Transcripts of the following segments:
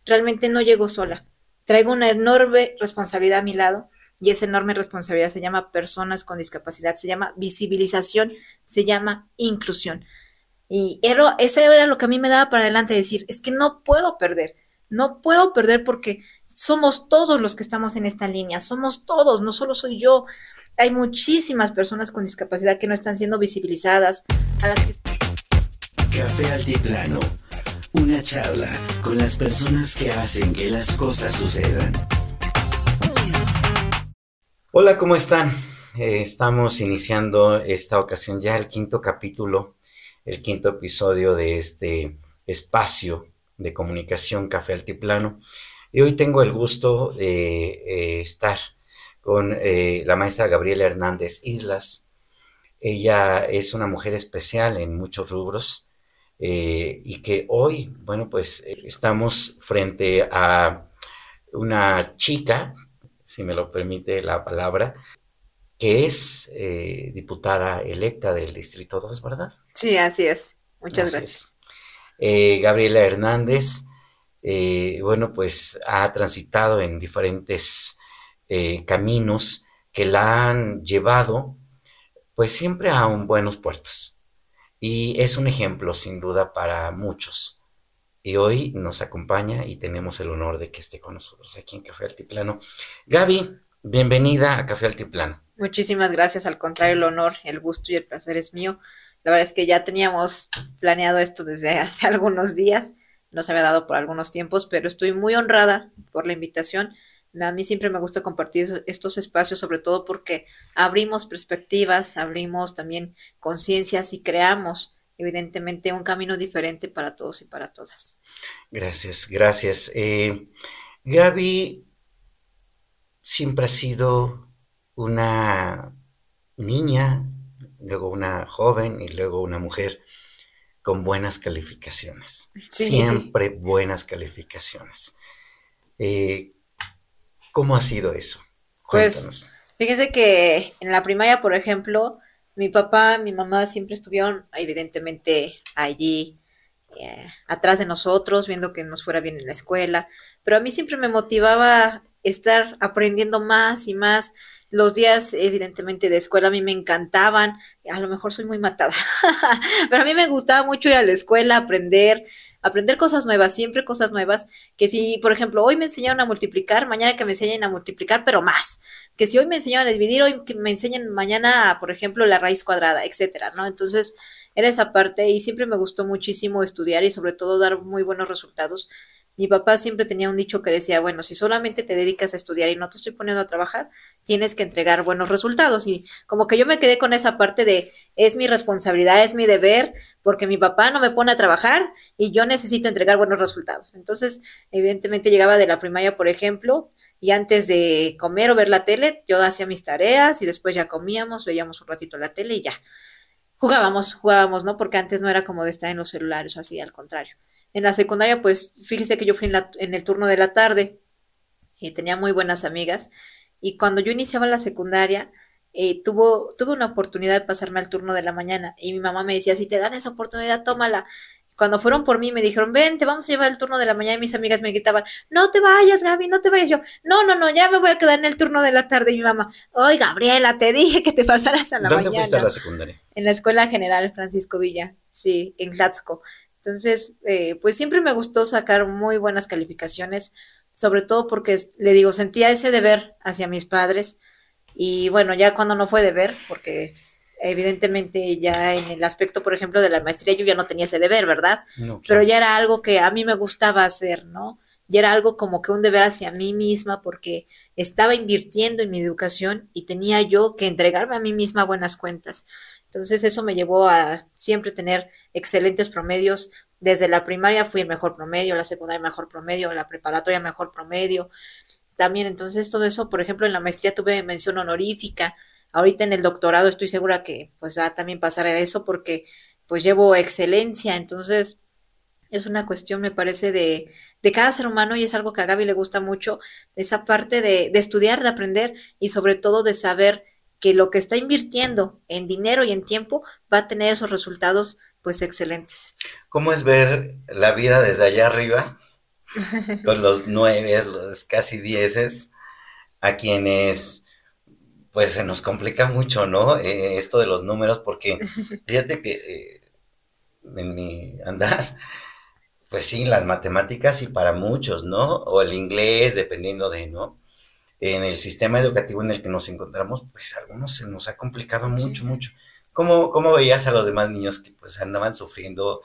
realmente no llego sola. Traigo una enorme responsabilidad a mi lado y esa enorme responsabilidad se llama personas con discapacidad, se llama visibilización, se llama inclusión. Y eso era lo que a mí me daba para adelante, decir, es que no puedo perder, no puedo perder porque somos todos los que estamos en esta línea, somos todos, no solo soy yo. Hay muchísimas personas con discapacidad que no están siendo visibilizadas. A las que... Café Altiplano, una charla con las personas que hacen que las cosas sucedan. Hola, ¿cómo están? Estamos iniciando esta ocasión ya el quinto capítulo, el quinto episodio de este espacio de comunicación Café Altiplano. Y hoy tengo el gusto de estar con la maestra Gabriela Hernández Islas. Ella es una mujer especial en muchos rubros y que hoy, bueno, pues estamos frente a una chica, si me lo permite la palabra, que es diputada electa del Distrito 2, ¿verdad? Sí, así es. Muchas Así gracias. Gabriela Hernández, bueno, pues ha transitado en diferentes caminos que la han llevado, pues siempre a buenos puertos. Y es un ejemplo, sin duda, para muchos. Y hoy nos acompaña y tenemos el honor de que esté con nosotros aquí en Café Altiplano. Gaby, bienvenida a Café Altiplano. Muchísimas gracias, al contrario, el honor, el gusto y el placer es mío. La verdad es que ya teníamos planeado esto desde hace algunos días, nos había dado por algunos tiempos, pero estoy muy honrada por la invitación. A mí siempre me gusta compartir estos espacios, sobre todo porque abrimos perspectivas, abrimos también conciencias y creamos, evidentemente, un camino diferente para todos y para todas. Gracias, gracias. Gaby siempre ha sido una niña, luego una joven y luego una mujer con buenas calificaciones. Sí, Siempre buenas calificaciones. ¿Cómo ha sido eso? pues Cuéntanos. fíjese que en la primaria, por ejemplo, mi papá, mi mamá siempre estuvieron evidentemente allí atrás de nosotros, viendo que nos fuera bien en la escuela, pero a mí siempre me motivaba estar aprendiendo más y más. Los días, evidentemente, de escuela a mí me encantaban, a lo mejor soy muy matada, pero a mí me gustaba mucho ir a la escuela, aprender cosas nuevas, siempre cosas nuevas, que si, por ejemplo, hoy me enseñaron a multiplicar, mañana que me enseñen a multiplicar, pero más, que si hoy me enseñaron a dividir, hoy que me enseñen mañana, por ejemplo, la raíz cuadrada, etcétera, ¿no? Entonces, era esa parte y siempre me gustó muchísimo estudiar y sobre todo dar muy buenos resultados. Mi papá siempre tenía un dicho que decía, bueno, si solamente te dedicas a estudiar y no te estoy poniendo a trabajar, tienes que entregar buenos resultados. Y como que yo me quedé con esa parte de, es mi responsabilidad, es mi deber, porque mi papá no me pone a trabajar y yo necesito entregar buenos resultados. Entonces, evidentemente llegaba de la primaria, por ejemplo, y antes de comer o ver la tele, yo hacía mis tareas y después ya comíamos, veíamos un ratito la tele y ya. Jugábamos, ¿no? Porque antes no era como de estar en los celulares o así, al contrario. En la secundaria, pues fíjese que yo fui en el turno de la tarde y tenía muy buenas amigas. Y cuando yo iniciaba la secundaria, tuve una oportunidad de pasarme al turno de la mañana. Y mi mamá me decía, si te dan esa oportunidad, tómala. Cuando fueron por mí, me dijeron, ven, te vamos a llevar el turno de la mañana. Y mis amigas me gritaban, no te vayas, Gaby, no te vayas. Yo, no, ya me voy a quedar en el turno de la tarde. Y mi mamá, ay, Gabriela, te dije que te pasaras a la ¿Dónde fuiste a mañana. la secundaria? En la Escuela General Francisco Villa, sí, en Tlaxco. Entonces, pues siempre me gustó sacar muy buenas calificaciones, sobre todo porque, le digo, sentía ese deber hacia mis padres y bueno, ya cuando no fue deber, porque evidentemente ya en el aspecto, por ejemplo, de la maestría yo ya no tenía ese deber, ¿verdad? No, Pero claro. ya era algo que a mí me gustaba hacer, ¿no? Ya era algo como que un deber hacia mí misma porque estaba invirtiendo en mi educación y tenía yo que entregarme a mí misma buenas cuentas. Entonces eso me llevó a siempre tener excelentes promedios. Desde la primaria fui el mejor promedio, la secundaria mejor promedio, la preparatoria mejor promedio. También entonces todo eso, por ejemplo, en la maestría tuve mención honorífica. Ahorita en el doctorado estoy segura que pues va a también pasar a eso porque pues llevo excelencia. Entonces es una cuestión, me parece, de cada ser humano y es algo que a Gaby le gusta mucho, esa parte de estudiar, de aprender y sobre todo de saber que lo que está invirtiendo en dinero y en tiempo va a tener esos resultados pues excelentes. ¿Cómo es ver la vida desde allá arriba? con los 9, los casi 10, a quienes pues se nos complica mucho, ¿no? Esto de los números, porque fíjate que en mi andar, pues sí, las matemáticas y para muchos, ¿no? O el inglés, dependiendo de, ¿no? En el sistema educativo en el que nos encontramos, pues a algunos se nos ha complicado mucho, Sí. mucho. ¿Cómo veías a los demás niños que pues andaban sufriendo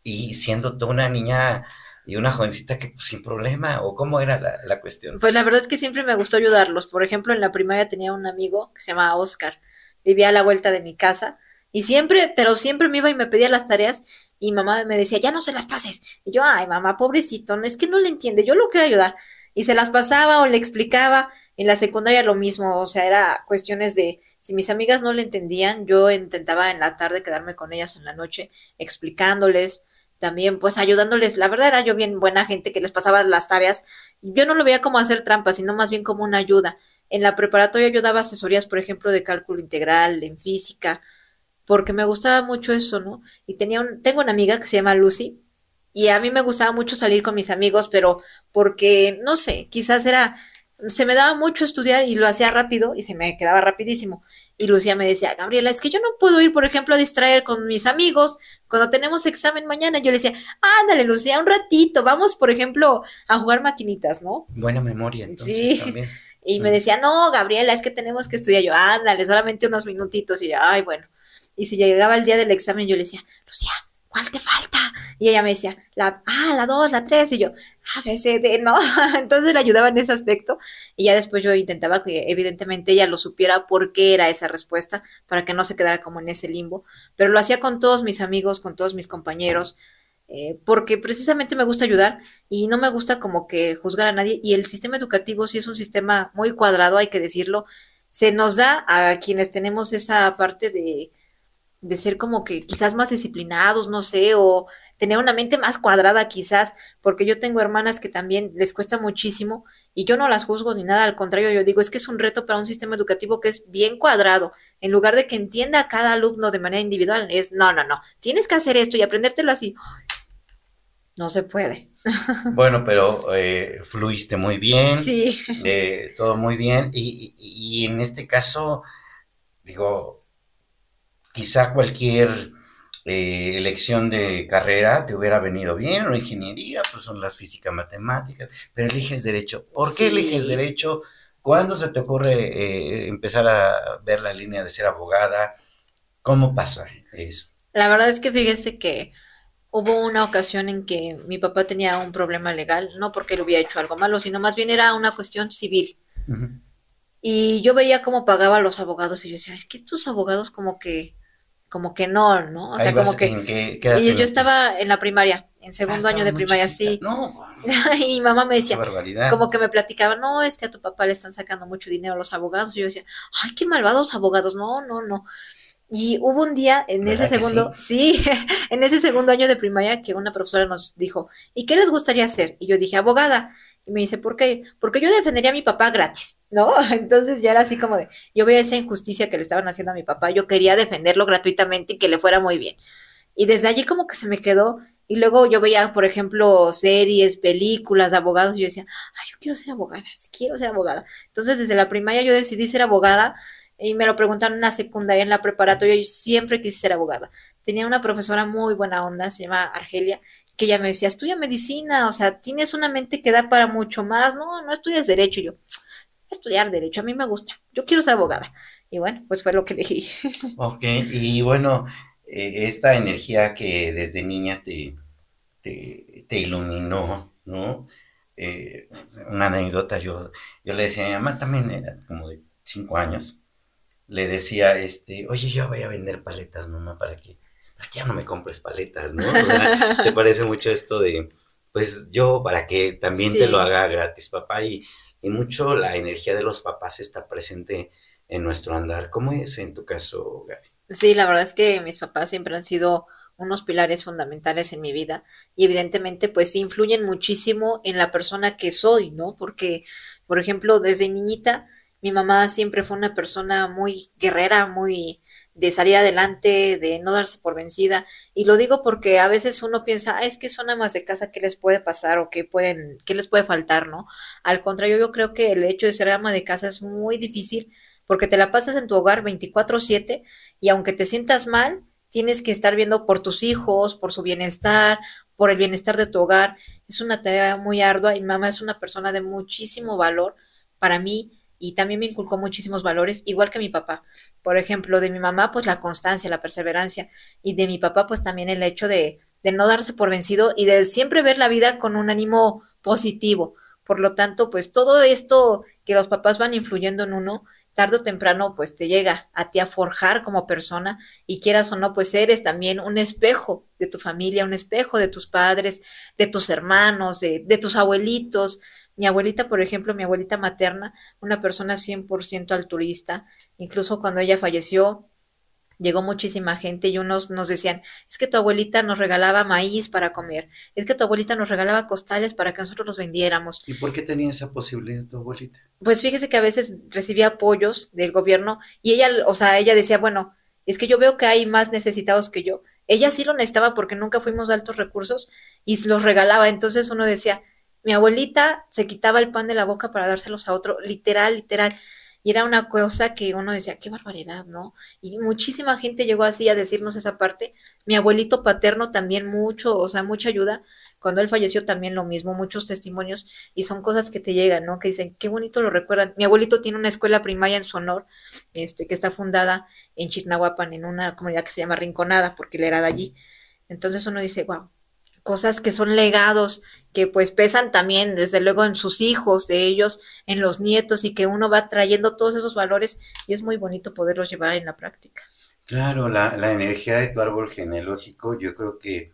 y siendo tú una niña y una jovencita que pues, sin problema? ¿O cómo era la cuestión? Pues la verdad es que siempre me gustó ayudarlos. Por ejemplo, en la primaria tenía un amigo que se llamaba Oscar. Vivía a la vuelta de mi casa y siempre, pero siempre me iba y me pedía las tareas y mamá me decía, ya no se las pases. Y yo, ay, mamá, pobrecito, no, es que no le entiende, yo lo quiero ayudar. Y se las pasaba o le explicaba. En la secundaria lo mismo, o sea, era cuestiones de, si mis amigas no le entendían, yo intentaba en la tarde quedarme con ellas en la noche explicándoles, también pues ayudándoles. La verdad era yo bien buena gente que les pasaba las tareas. Yo no lo veía como hacer trampas, sino más bien como una ayuda. En la preparatoria yo daba asesorías, por ejemplo, de cálculo integral, en física, porque me gustaba mucho eso, ¿no? Y tengo una amiga que se llama Lucy, y a mí me gustaba mucho salir con mis amigos, pero porque, no sé, quizás se me daba mucho estudiar y lo hacía rápido y se me quedaba rapidísimo. Y Lucía me decía, Gabriela, es que yo no puedo ir, por ejemplo, a distraer con mis amigos cuando tenemos examen mañana. Yo le decía, ándale, Lucía, un ratito, vamos, por ejemplo, a jugar maquinitas, ¿no? Buena memoria, entonces Sí, también. y me decía, no, Gabriela, es que tenemos que estudiar. Yo, ándale, solamente unos minutitos. Y yo, ay, bueno. Y si llegaba el día del examen, yo le decía, Lucía, ¿cuál te falta? Y ella me decía, la 2, la 3. Y yo, A, B, C, D, no. Entonces le ayudaba en ese aspecto. Y ya después yo intentaba que, evidentemente, ella lo supiera por qué era esa respuesta, para que no se quedara como en ese limbo. Pero lo hacía con todos mis amigos, con todos mis compañeros, porque precisamente me gusta ayudar y no me gusta como que juzgar a nadie. Y el sistema educativo sí es un sistema muy cuadrado, hay que decirlo. Se nos da a quienes tenemos esa parte de ser como que quizás más disciplinados, no sé, o tener una mente más cuadrada quizás, porque yo tengo hermanas que también les cuesta muchísimo y yo no las juzgo ni nada, al contrario, yo digo, es que es un reto para un sistema educativo que es bien cuadrado, en lugar de que entienda a cada alumno de manera individual, es, no, no, no, tienes que hacer esto y aprendértelo así, no se puede. Bueno, pero fluiste muy bien, Sí, todo muy bien, y en este caso, digo, quizá cualquier elección de carrera te hubiera venido bien, o ingeniería, pues son las físicas matemáticas, pero eliges derecho. ¿Por qué eliges sí. derecho? ¿Cuándo se te ocurre empezar a ver la línea de ser abogada? ¿Cómo pasa eso? La verdad es que fíjese que hubo una ocasión en que mi papá tenía un problema legal, no porque le hubiera hecho algo malo, sino más bien era una cuestión civil. Ujú. Y yo veía cómo pagaba a los abogados y yo decía, es que estos abogados como que no, ¿no? O Ahí sea, como vas, que, ¿en qué edad y yo tenías tú? estaba en la primaria, en Ah, segundo año estabas de muy primaria, chiquita. sí. No, Y mi mamá me qué decía, barbaridad. como que me platicaba, no, es que a tu papá le están sacando mucho dinero a los abogados. Y yo decía, ay, qué malvados abogados, no, no, no. Y hubo un día en ese ¿Verdad que sí? segundo, sí, en ese segundo año de primaria que una profesora nos dijo, ¿y qué les gustaría hacer? Y yo dije, abogada. Y me dice, ¿por qué? Porque yo defendería a mi papá gratis, ¿no? Entonces ya era así como de, yo veía esa injusticia que le estaban haciendo a mi papá, yo quería defenderlo gratuitamente y que le fuera muy bien. Y desde allí como que se me quedó. Y luego yo veía, por ejemplo, series, películas de abogados y yo decía, ay, yo quiero ser abogada, sí quiero ser abogada. Entonces desde la primaria yo decidí ser abogada y me lo preguntaron en la secundaria, en la preparatoria, yo siempre quise ser abogada. Tenía una profesora muy buena onda, se llama Argelia, que ella me decía, estudia medicina, o sea, tienes una mente que da para mucho más, no, no estudias derecho. Y yo, estudiar derecho, a mí me gusta, yo quiero ser abogada. Y bueno, pues fue lo que elegí. Ok, y bueno, esta energía que desde niña te iluminó, ¿no? Eh, una anécdota, yo le decía a mi mamá, también era como de 5 años, le decía, oye, yo voy a vender paletas, mamá, para que ya no me compres paletas, ¿no? O sea, se parece mucho esto de, pues yo, para que también te lo Sí. haga gratis, papá, y mucho la energía de los papás está presente en nuestro andar. ¿Cómo es en tu caso, Gaby? Sí, la verdad es que mis papás siempre han sido unos pilares fundamentales en mi vida y evidentemente pues sí influyen muchísimo en la persona que soy, ¿no? Porque, por ejemplo, desde niñita Mi mamá siempre fue una persona muy guerrera, muy de salir adelante, de no darse por vencida. Y lo digo porque a veces uno piensa, es que son amas de casa, ¿qué les puede pasar o qué les puede faltar, ¿no? Al contrario, yo creo que el hecho de ser ama de casa es muy difícil porque te la pasas en tu hogar 24/7 y aunque te sientas mal, tienes que estar viendo por tus hijos, por su bienestar, por el bienestar de tu hogar. Es una tarea muy ardua y mamá es una persona de muchísimo valor para mí y también me inculcó muchísimos valores, igual que mi papá. Por ejemplo, de mi mamá, pues la constancia, la perseverancia, y de mi papá, pues también el hecho de no darse por vencido y de siempre ver la vida con un ánimo positivo. Por lo tanto, pues todo esto que los papás van influyendo en uno, tarde o temprano, pues te llega a ti a forjar como persona y quieras o no, pues eres también un espejo de tu familia, un espejo de tus padres, de tus hermanos, de tus abuelitos. Mi abuelita, por ejemplo, mi abuelita materna, una persona 100% altruista, incluso cuando ella falleció, llegó muchísima gente y unos nos decían, es que tu abuelita nos regalaba maíz para comer, es que tu abuelita nos regalaba costales para que nosotros los vendiéramos. ¿Y por qué tenía esa posibilidad tu abuelita? Pues fíjese que a veces recibía apoyos del gobierno y ella, o sea, ella decía, bueno, es que yo veo que hay más necesitados que yo. Ella sí lo necesitaba porque nunca fuimos de altos recursos y los regalaba. Entonces uno decía, mi abuelita se quitaba el pan de la boca para dárselos a otro, literal, literal. Y era una cosa que uno decía, qué barbaridad, ¿no? Y muchísima gente llegó así a decirnos esa parte. Mi abuelito paterno también mucho, o sea, mucha ayuda. Cuando él falleció también lo mismo, muchos testimonios y son cosas que te llegan, ¿no? Que dicen, qué bonito lo recuerdan. Mi abuelito tiene una escuela primaria en su honor, que está fundada en Chignahuapan, en una comunidad que se llama Rinconada, porque él era de allí. Entonces uno dice, wow, cosas que son legados, que pues pesan también, desde luego, en sus hijos, de ellos, en los nietos, y que uno va trayendo todos esos valores, y es muy bonito poderlos llevar en la práctica. Claro, la energía de tu árbol genealógico yo creo que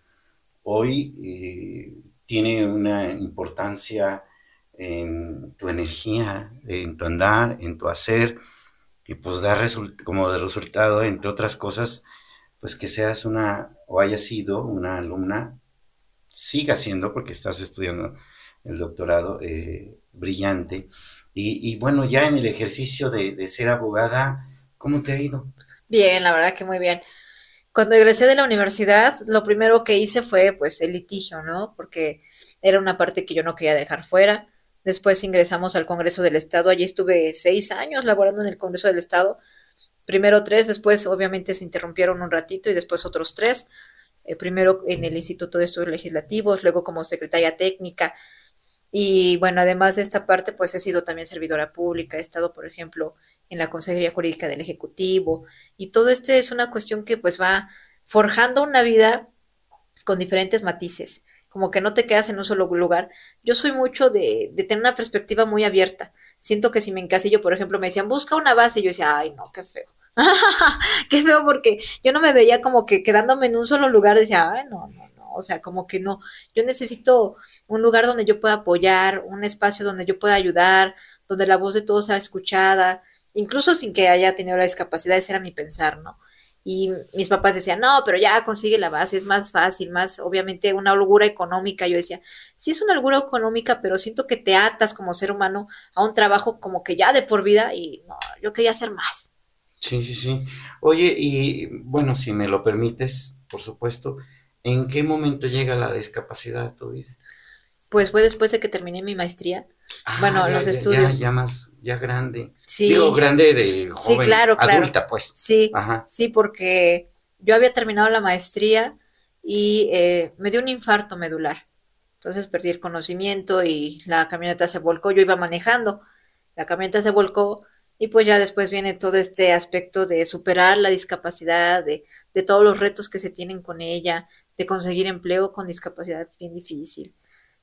hoy tiene una importancia en tu energía, en tu andar, en tu hacer, y pues da como de resultado, entre otras cosas, pues que seas una o hayas sido una alumna, siga siendo porque estás estudiando el doctorado brillante. Y bueno, ya en el ejercicio de ser abogada, ¿cómo te ha ido? Bien, la verdad que muy bien. Cuando egresé de la universidad, lo primero que hice fue pues el litigio, ¿no? Porque era una parte que yo no quería dejar fuera. Después ingresamos al Congreso del Estado. Allí estuve 6 años laborando en el Congreso del Estado. Primero tres, después obviamente se interrumpieron un ratito y después otros tres. Primero en el Instituto de Estudios Legislativos, luego como secretaria técnica. Y bueno, además de esta parte, pues he sido también servidora pública, he estado, por ejemplo, en la Consejería Jurídica del Ejecutivo, y todo este es una cuestión que pues va forjando una vida con diferentes matices, como que no te quedas en un solo lugar. Yo soy mucho de tener una perspectiva muy abierta. Siento que si me encasillo, por ejemplo, me decían, busca una base, y yo decía, ay, no, qué feo. Qué feo porque yo no me veía como que quedándome en un solo lugar, decía, ay, no, no, no, o sea, como que no. Yo necesito un lugar donde yo pueda apoyar, un espacio donde yo pueda ayudar, donde la voz de todos sea escuchada, incluso sin que haya tenido la discapacidad, ese era mi pensar, ¿no? Y mis papás decían, no, pero ya consigue la base, es más fácil, más obviamente una holgura económica. Yo decía, sí es una holgura económica, pero siento que te atas como ser humano a un trabajo como que ya de por vida y no, yo quería hacer más. Sí, sí, sí. Oye, y bueno, si me lo permites, por supuesto, ¿en qué momento llega la discapacidad a tu vida? Pues fue después de que terminé mi maestría, Ah, bueno, ya, los ya, ya, estudios. ya más, ya grande. Digo, Sí, grande de sí, joven, claro, claro. adulta, pues. Sí, Ajá. sí, porque yo había terminado la maestría y me dio un infarto medular. Entonces perdí el conocimiento y la camioneta se volcó. Yo iba manejando, la camioneta se volcó y pues ya después viene todo este aspecto de superar la discapacidad, de todos los retos que se tienen con ella, de conseguir empleo con discapacidad es bien difícil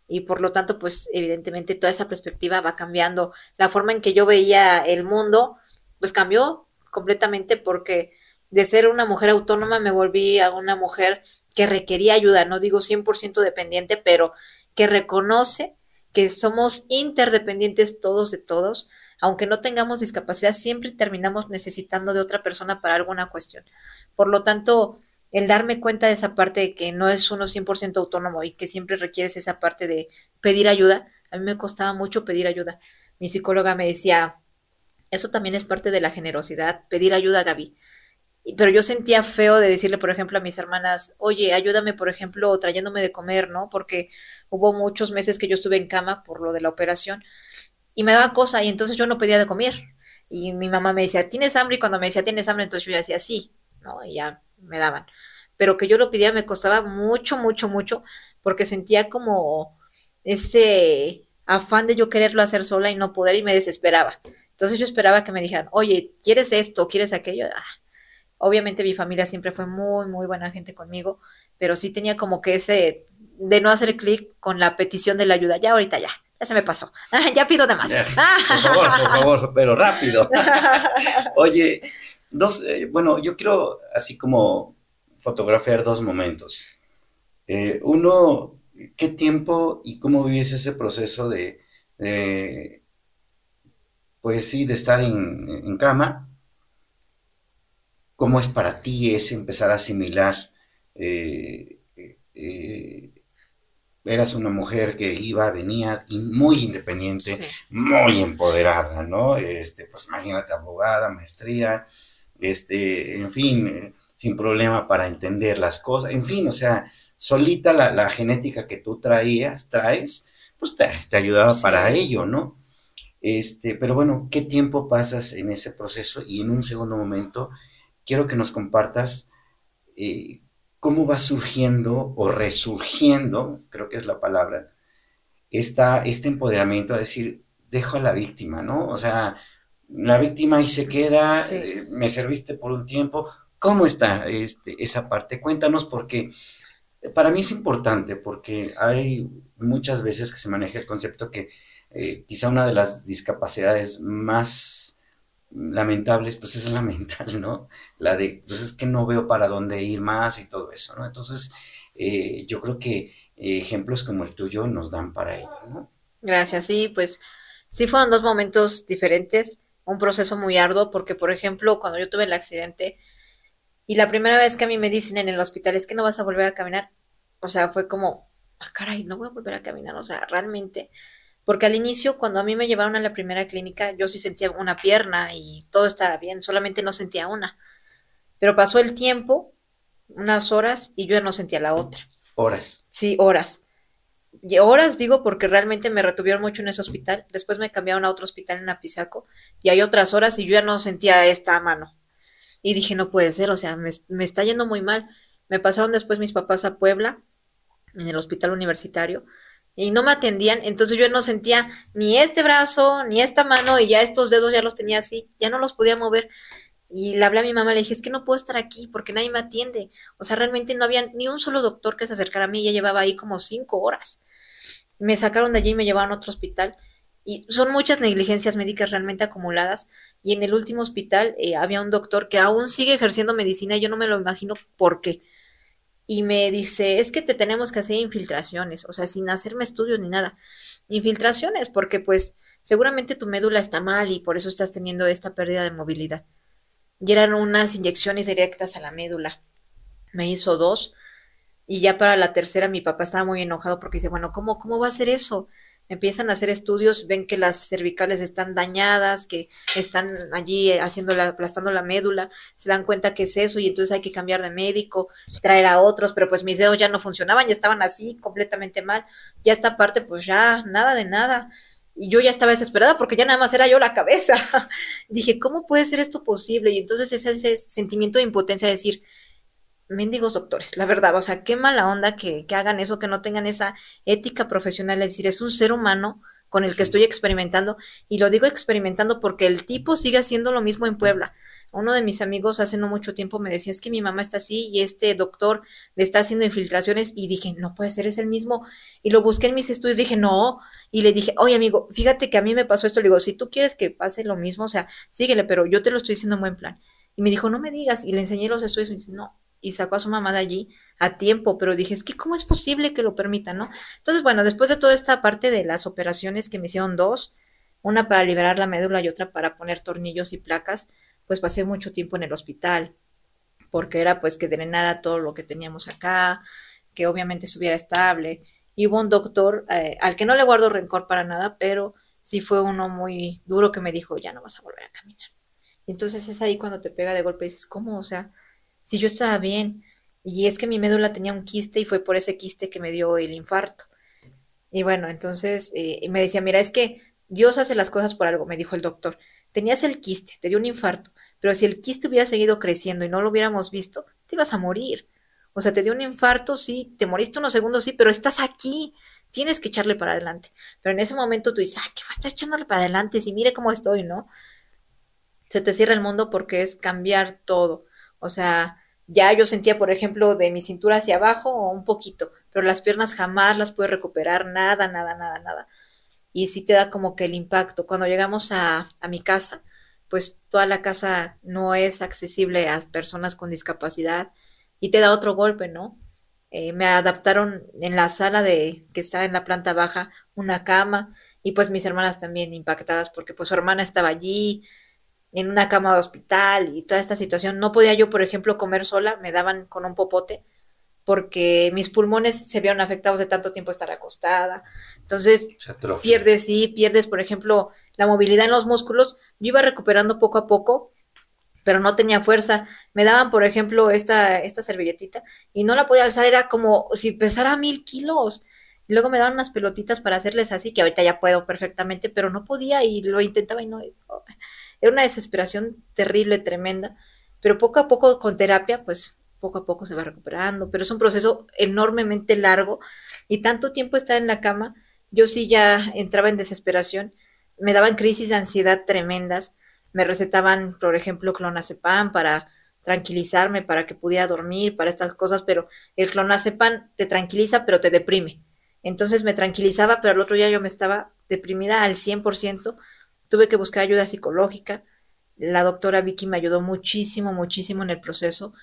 y por lo tanto, pues evidentemente toda esa perspectiva va cambiando. La forma en que yo veía el mundo, pues cambió completamente porque de ser una mujer autónoma me volví a una mujer que requería ayuda, no digo 100% dependiente, pero que reconoce que somos interdependientes todos de todos, aunque no tengamos discapacidad, siempre terminamos necesitando de otra persona para alguna cuestión. Por lo tanto, el darme cuenta de esa parte de que no es uno 100% autónomo y que siempre requieres esa parte de pedir ayuda, a mí me costaba mucho pedir ayuda. Mi psicóloga me decía, Eso también es parte de la generosidad, pedir ayuda, Gaby. Pero yo sentía feo de decirle, por ejemplo, a mis hermanas, oye, ayúdame, por ejemplo, trayéndome de comer, ¿no? Porque hubo muchos meses que yo estuve en cama por lo de la operación y me daba cosa y entonces yo no pedía de comer. Y mi mamá me decía, ¿tienes hambre? Y cuando me decía, ¿tienes hambre? Entonces yo ya decía, sí, ¿no? Y ya me daban. Pero que yo lo pidiera me costaba mucho, mucho, mucho, porque sentía como ese afán de yo quererlo hacer sola y no poder y me desesperaba. Entonces yo esperaba que me dijeran, oye, ¿quieres esto? ¿Quieres aquello? Obviamente mi familia siempre fue muy, muy buena gente conmigo, pero sí tenía como que ese de no hacer clic con la petición de la ayuda. Ya ahorita ya se me pasó. Ya pido de más. Ya, por favor, pero rápido. Oye, bueno, yo quiero así como fotografiar dos momentos. Uno, ¿qué tiempo y cómo vives ese proceso de, pues sí, de estar en cama? ¿Cómo es para ti ese empezar a asimilar? eh, eh, Eras una mujer que iba, venía, y muy independiente, Sí, muy empoderada, ¿no? Pues imagínate, abogada, maestría, en fin, sin problema para entender las cosas, en fin, o sea, solita la genética que tú traes, pues te ayudaba para sí. ello, ¿no? Pero bueno, ¿qué tiempo pasas en ese proceso? Y en un segundo momento, quiero que nos compartas eh, cómo va surgiendo o resurgiendo, creo que es la palabra, este empoderamiento a decir, dejo a la víctima, ¿no? O sea, la víctima ahí se queda, Sí. me serviste por un tiempo. ¿Cómo está esa parte? Cuéntanos porque para mí es importante, porque hay muchas veces que se maneja el concepto que quizá una de las discapacidades más lamentables, pues es la mental, ¿no? La de, pues es que no veo para dónde ir más y todo eso, ¿no? Entonces, yo creo que ejemplos como el tuyo nos dan para ello, ¿no? Gracias. Sí, pues sí fueron dos momentos diferentes, un proceso muy arduo, porque por ejemplo, cuando yo tuve el accidente y la primera vez que a mí me dicen en el hospital es que no vas a volver a caminar, o sea, fue como, ah, caray, no voy a volver a caminar, o sea, realmente, porque al inicio, cuando a mí me llevaron a la primera clínica, yo sí sentía una pierna y todo estaba bien, solamente no sentía una, pero pasó el tiempo, unas horas, y yo ya no sentía la otra. Horas. Sí, horas. Y horas digo porque realmente me retuvieron mucho en ese hospital. Después me cambiaron a otro hospital en Apizaco y hay otras horas y yo ya no sentía esta mano. Y dije, no puede ser, o sea, me está yendo muy mal. Me pasaron después mis papás a Puebla, en el hospital universitario, y no me atendían, entonces yo no sentía ni este brazo, ni esta mano, y ya estos dedos ya los tenía así, ya no los podía mover. Y le hablé a mi mamá, le dije, es que no puedo estar aquí porque nadie me atiende. O sea, realmente no había ni un solo doctor que se acercara a mí, ya llevaba ahí como 5 horas. Me sacaron de allí y me llevaron a otro hospital. Y son muchas negligencias médicas realmente acumuladas. Y en el último hospital había un doctor que aún sigue ejerciendo medicina y yo no me lo imagino por qué. Y me dice, es que te tenemos que hacer infiltraciones, o sea, sin hacerme estudios ni nada. Infiltraciones, porque pues seguramente tu médula está mal y por eso estás teniendo esta pérdida de movilidad. Y eran unas inyecciones directas a la médula. Me hizo dos y ya para la tercera mi papá estaba muy enojado porque dice, bueno, ¿cómo va a ser eso? Empiezan a hacer estudios, ven que las cervicales están dañadas, que están allí aplastando la médula, se dan cuenta que es eso y entonces hay que cambiar de médico, traer a otros, pero pues mis dedos ya no funcionaban, ya estaban así, completamente mal. Ya esta parte, pues ya, nada de nada. Y yo ya estaba desesperada porque ya nada más era yo la cabeza. Dije, ¿cómo puede ser esto posible? Y entonces ese sentimiento de impotencia de decir, mendigos doctores, la verdad, o sea, qué mala onda que hagan eso, que no tengan esa ética profesional, es decir, es un ser humano con el que Sí. estoy experimentando, y lo digo experimentando porque el tipo sigue haciendo lo mismo en Puebla. Uno de mis amigos hace no mucho tiempo me decía, es que mi mamá está así y este doctor le está haciendo infiltraciones y dije, no puede ser, es el mismo. Y lo busqué en mis estudios, dije, no, y le dije, oye amigo, fíjate que a mí me pasó esto, le digo, si tú quieres que pase lo mismo, o sea, síguele, pero yo te lo estoy diciendo en buen plan. Y me dijo, no me digas, y le enseñé los estudios y me dice, no, y sacó a su mamá de allí a tiempo, pero dije, es que cómo es posible que lo permitan, ¿no? Entonces, bueno, después de toda esta parte de las operaciones que me hicieron dos, una para liberar la médula y otra para poner tornillos y placas, pues pasé mucho tiempo en el hospital, porque era pues que drenara todo lo que teníamos acá, que obviamente estuviera estable. Y hubo un doctor al que no le guardo rencor para nada, pero sí fue uno muy duro que me dijo, ya no vas a volver a caminar. Y entonces es ahí cuando te pega de golpe y dices, ¿cómo? O sea, si yo estaba bien. Y es que mi médula tenía un quiste y fue por ese quiste que me dio el infarto. Y bueno, entonces me decía, mira, es que Dios hace las cosas por algo, me dijo el doctor. Tenías el quiste, te dio un infarto, pero si el quiste hubiera seguido creciendo y no lo hubiéramos visto, te ibas a morir. O sea, te dio un infarto, sí, te moriste unos segundos, sí, pero estás aquí. Tienes que echarle para adelante. Pero en ese momento tú dices, ay, ¿qué va a estar echándole para adelante? Si mire cómo estoy, ¿no? Se te cierra el mundo porque es cambiar todo. O sea, ya yo sentía, por ejemplo, de mi cintura hacia abajo o un poquito, pero las piernas jamás las puedes recuperar, nada, nada, nada, nada. Y sí te da como que el impacto. Cuando llegamos a mi casa, pues toda la casa no es accesible a personas con discapacidad y te da otro golpe, ¿no? Me adaptaron en la sala de que está en la planta baja una cama y pues mis hermanas también impactadas porque pues su hermana estaba allí en una cama de hospital y toda esta situación. No podía yo, por ejemplo, comer sola, me daban con un popote porque mis pulmones se vieron afectados de tanto tiempo estar acostada. Entonces, Se atrofia. pierdes, sí, pierdes, por ejemplo, la movilidad en los músculos. Yo iba recuperando poco a poco, pero no tenía fuerza. Me daban, por ejemplo, esta servilletita y no la podía alzar, era como si pesara 1000 kilos. Y luego me daban unas pelotitas para hacerles así, que ahorita ya puedo perfectamente, pero no podía y lo intentaba y no. Era una desesperación terrible, tremenda, pero poco a poco con terapia, pues poco a poco se va recuperando, pero es un proceso enormemente largo y tanto tiempo estar en la cama, yo sí ya entraba en desesperación, me daban crisis de ansiedad tremendas, me recetaban, por ejemplo, clonazepam para tranquilizarme, para que pudiera dormir, para estas cosas, pero el clonazepam te tranquiliza, pero te deprime. Entonces me tranquilizaba, pero al otro día yo me estaba deprimida al 100%, tuve que buscar ayuda psicológica. La doctora Vicky me ayudó muchísimo, muchísimo en el proceso,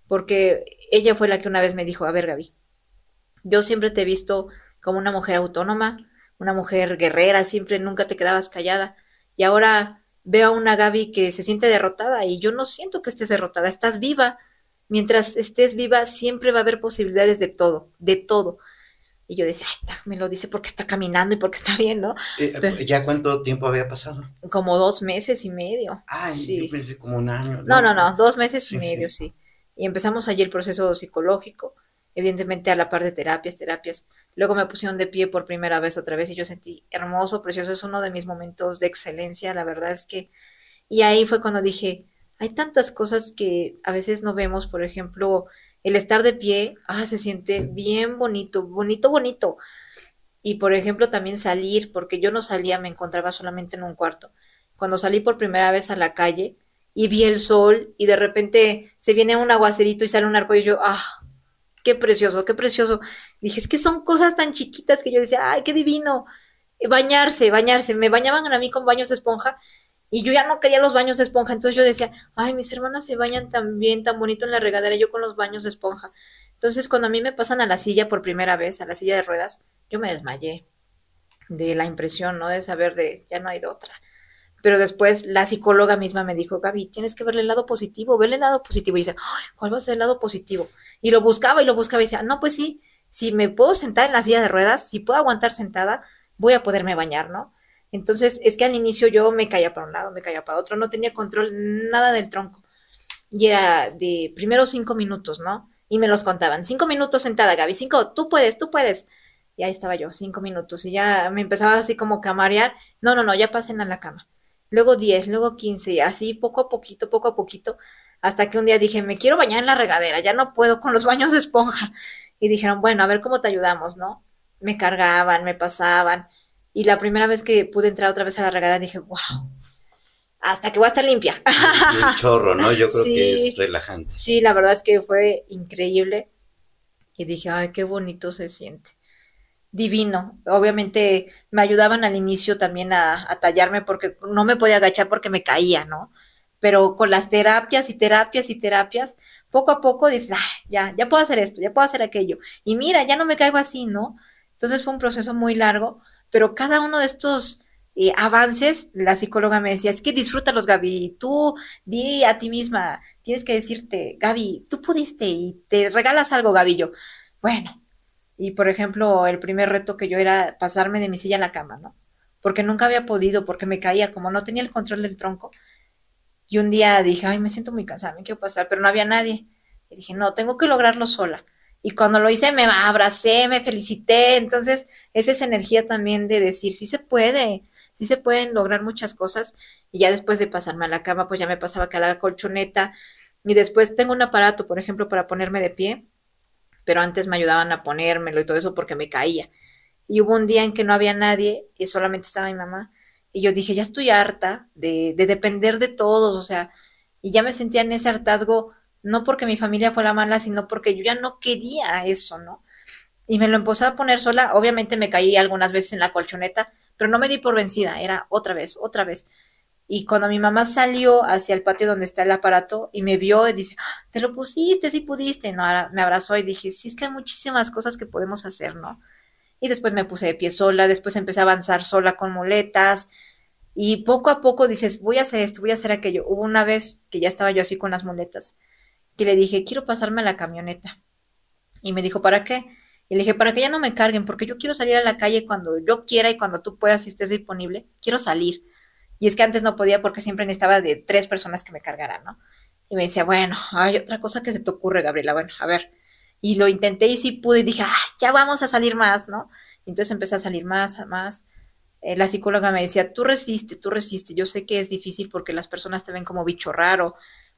porque ella fue la que una vez me dijo, a ver, Gaby, yo siempre te he visto como una mujer autónoma, una mujer guerrera, siempre nunca te quedabas callada, y ahora veo a una Gaby que se siente derrotada y yo no siento que estés derrotada, estás viva. Mientras estés viva, siempre va a haber posibilidades de todo, de todo. Y yo decía, ay, me lo dice porque está caminando y porque está bien, ¿no? Pero ¿Ya cuánto tiempo había pasado? como 2 meses y medio, Ay, yo sí. pensé como un año, No, ¿no? no, no, 2 meses y medio, Sí, sí. sí. Y empezamos allí el proceso psicológico, evidentemente a la par de terapias, terapias. Luego me pusieron de pie por primera vez otra vez y yo sentí hermoso, precioso, es uno de mis momentos de excelencia, la verdad es que... Y ahí fue cuando dije, hay tantas cosas que a veces no vemos, por ejemplo, el estar de pie, se siente bien bonito, bonito, bonito. Y por ejemplo también salir, porque yo no salía, me encontraba solamente en un cuarto. Cuando salí por primera vez a la calle y vi el sol y de repente se viene un aguacerito y sale un arco y yo, qué precioso, qué precioso. Dije, es que son cosas tan chiquitas que yo decía, ay, qué divino. Bañarse, bañarse. Me bañaban a mí con baños de esponja y yo ya no quería los baños de esponja. Entonces yo decía, ay, mis hermanas se bañan tan bien, tan bonito en la regadera, yo con los baños de esponja. Entonces cuando a mí me pasan a la silla por primera vez, a la silla de ruedas, yo me desmayé de la impresión, ¿no? De saber de, ya no hay de otra. Pero después la psicóloga misma me dijo, Gaby, tienes que verle el lado positivo, verle el lado positivo. Y dice, ay, ¿cuál va a ser el lado positivo? Y lo buscaba y decía, no, pues sí, si me puedo sentar en la silla de ruedas, si puedo aguantar sentada, voy a poderme bañar, ¿no? Entonces, es que al inicio yo me caía para un lado, me caía para otro, no tenía control nada del tronco. Y era de primero 5 minutos, ¿no? Y me los contaban, 5 minutos sentada, Gaby, 5, tú puedes, tú puedes. Y ahí estaba yo, 5 minutos. Y ya me empezaba así como que a marear. No, no, no, ya pasen a la cama. Luego 10, luego 15, y así poco a poquito, hasta que un día dije, me quiero bañar en la regadera, ya no puedo con los baños de esponja. Y dijeron, bueno, a ver cómo te ayudamos, ¿no? Me cargaban, me pasaban. Y la primera vez que pude entrar otra vez a la regadera dije, wow, hasta que voy a estar limpia. Y un chorro, ¿no? Yo creo que es Sí, relajante. sí, la verdad es que fue increíble. Y dije, ay, qué bonito se siente. Divino. Obviamente me ayudaban al inicio también a tallarme porque no me podía agachar porque me caía, ¿no? Pero con las terapias y terapias y terapias, poco a poco dices, ya puedo hacer esto, ya puedo hacer aquello. Y mira, ya no me caigo así, ¿no? Entonces fue un proceso muy largo, pero cada uno de estos avances, la psicóloga me decía, es que disfrútalos, Gaby, tú di a ti misma, tienes que decirte, Gaby, tú pudiste y te regalas algo, Gaby, y yo, bueno, y por ejemplo, el primer reto que yo era pasarme de mi silla a la cama, ¿no? porque nunca había podido, porque me caía, como no tenía el control del tronco. Y un día dije, ay, me siento muy cansada, me quiero pasar, pero no había nadie. Y dije, no, tengo que lograrlo sola. Y cuando lo hice, me abracé, me felicité. Entonces, es esa energía también de decir, sí se pueden lograr muchas cosas. Y ya después de pasarme a la cama, pues ya me pasaba que a la colchoneta. Y después tengo un aparato, por ejemplo, para ponerme de pie, pero antes me ayudaban a ponérmelo y todo eso porque me caía. Y hubo un día en que no había nadie y solamente estaba mi mamá. Y yo dije, ya estoy harta de depender de todos, o sea, y ya me sentía en ese hartazgo, no porque mi familia fuera mala, sino porque yo ya no quería eso, ¿no? Y me lo empecé a poner sola, obviamente me caí algunas veces en la colchoneta, pero no me di por vencida, era otra vez, otra vez. Y cuando mi mamá salió hacia el patio donde está el aparato y me vio y dice, "Ah, te lo pusiste, sí pudiste", no, me abrazó y dije, sí, es que hay muchísimas cosas que podemos hacer, ¿no? Y después me puse de pie sola, después empecé a avanzar sola con muletas y poco a poco dices, voy a hacer esto, voy a hacer aquello. Hubo una vez que ya estaba yo así con las muletas, que le dije, quiero pasarme a la camioneta. Y me dijo, ¿para qué? Y le dije, para que ya no me carguen, porque yo quiero salir a la calle cuando yo quiera y cuando tú puedas y estés disponible. Quiero salir. Y es que antes no podía porque siempre necesitaba de 3 personas que me cargaran, ¿no? Y me decía, bueno, hay otra cosa que se te ocurre, Gabriela. Bueno, a ver. Y lo intenté y sí pude y dije, ah, ya vamos a salir más, ¿no? Y entonces empecé a salir más, a más. La psicóloga me decía, tú resiste. Yo sé que es difícil porque las personas te ven como bicho raro,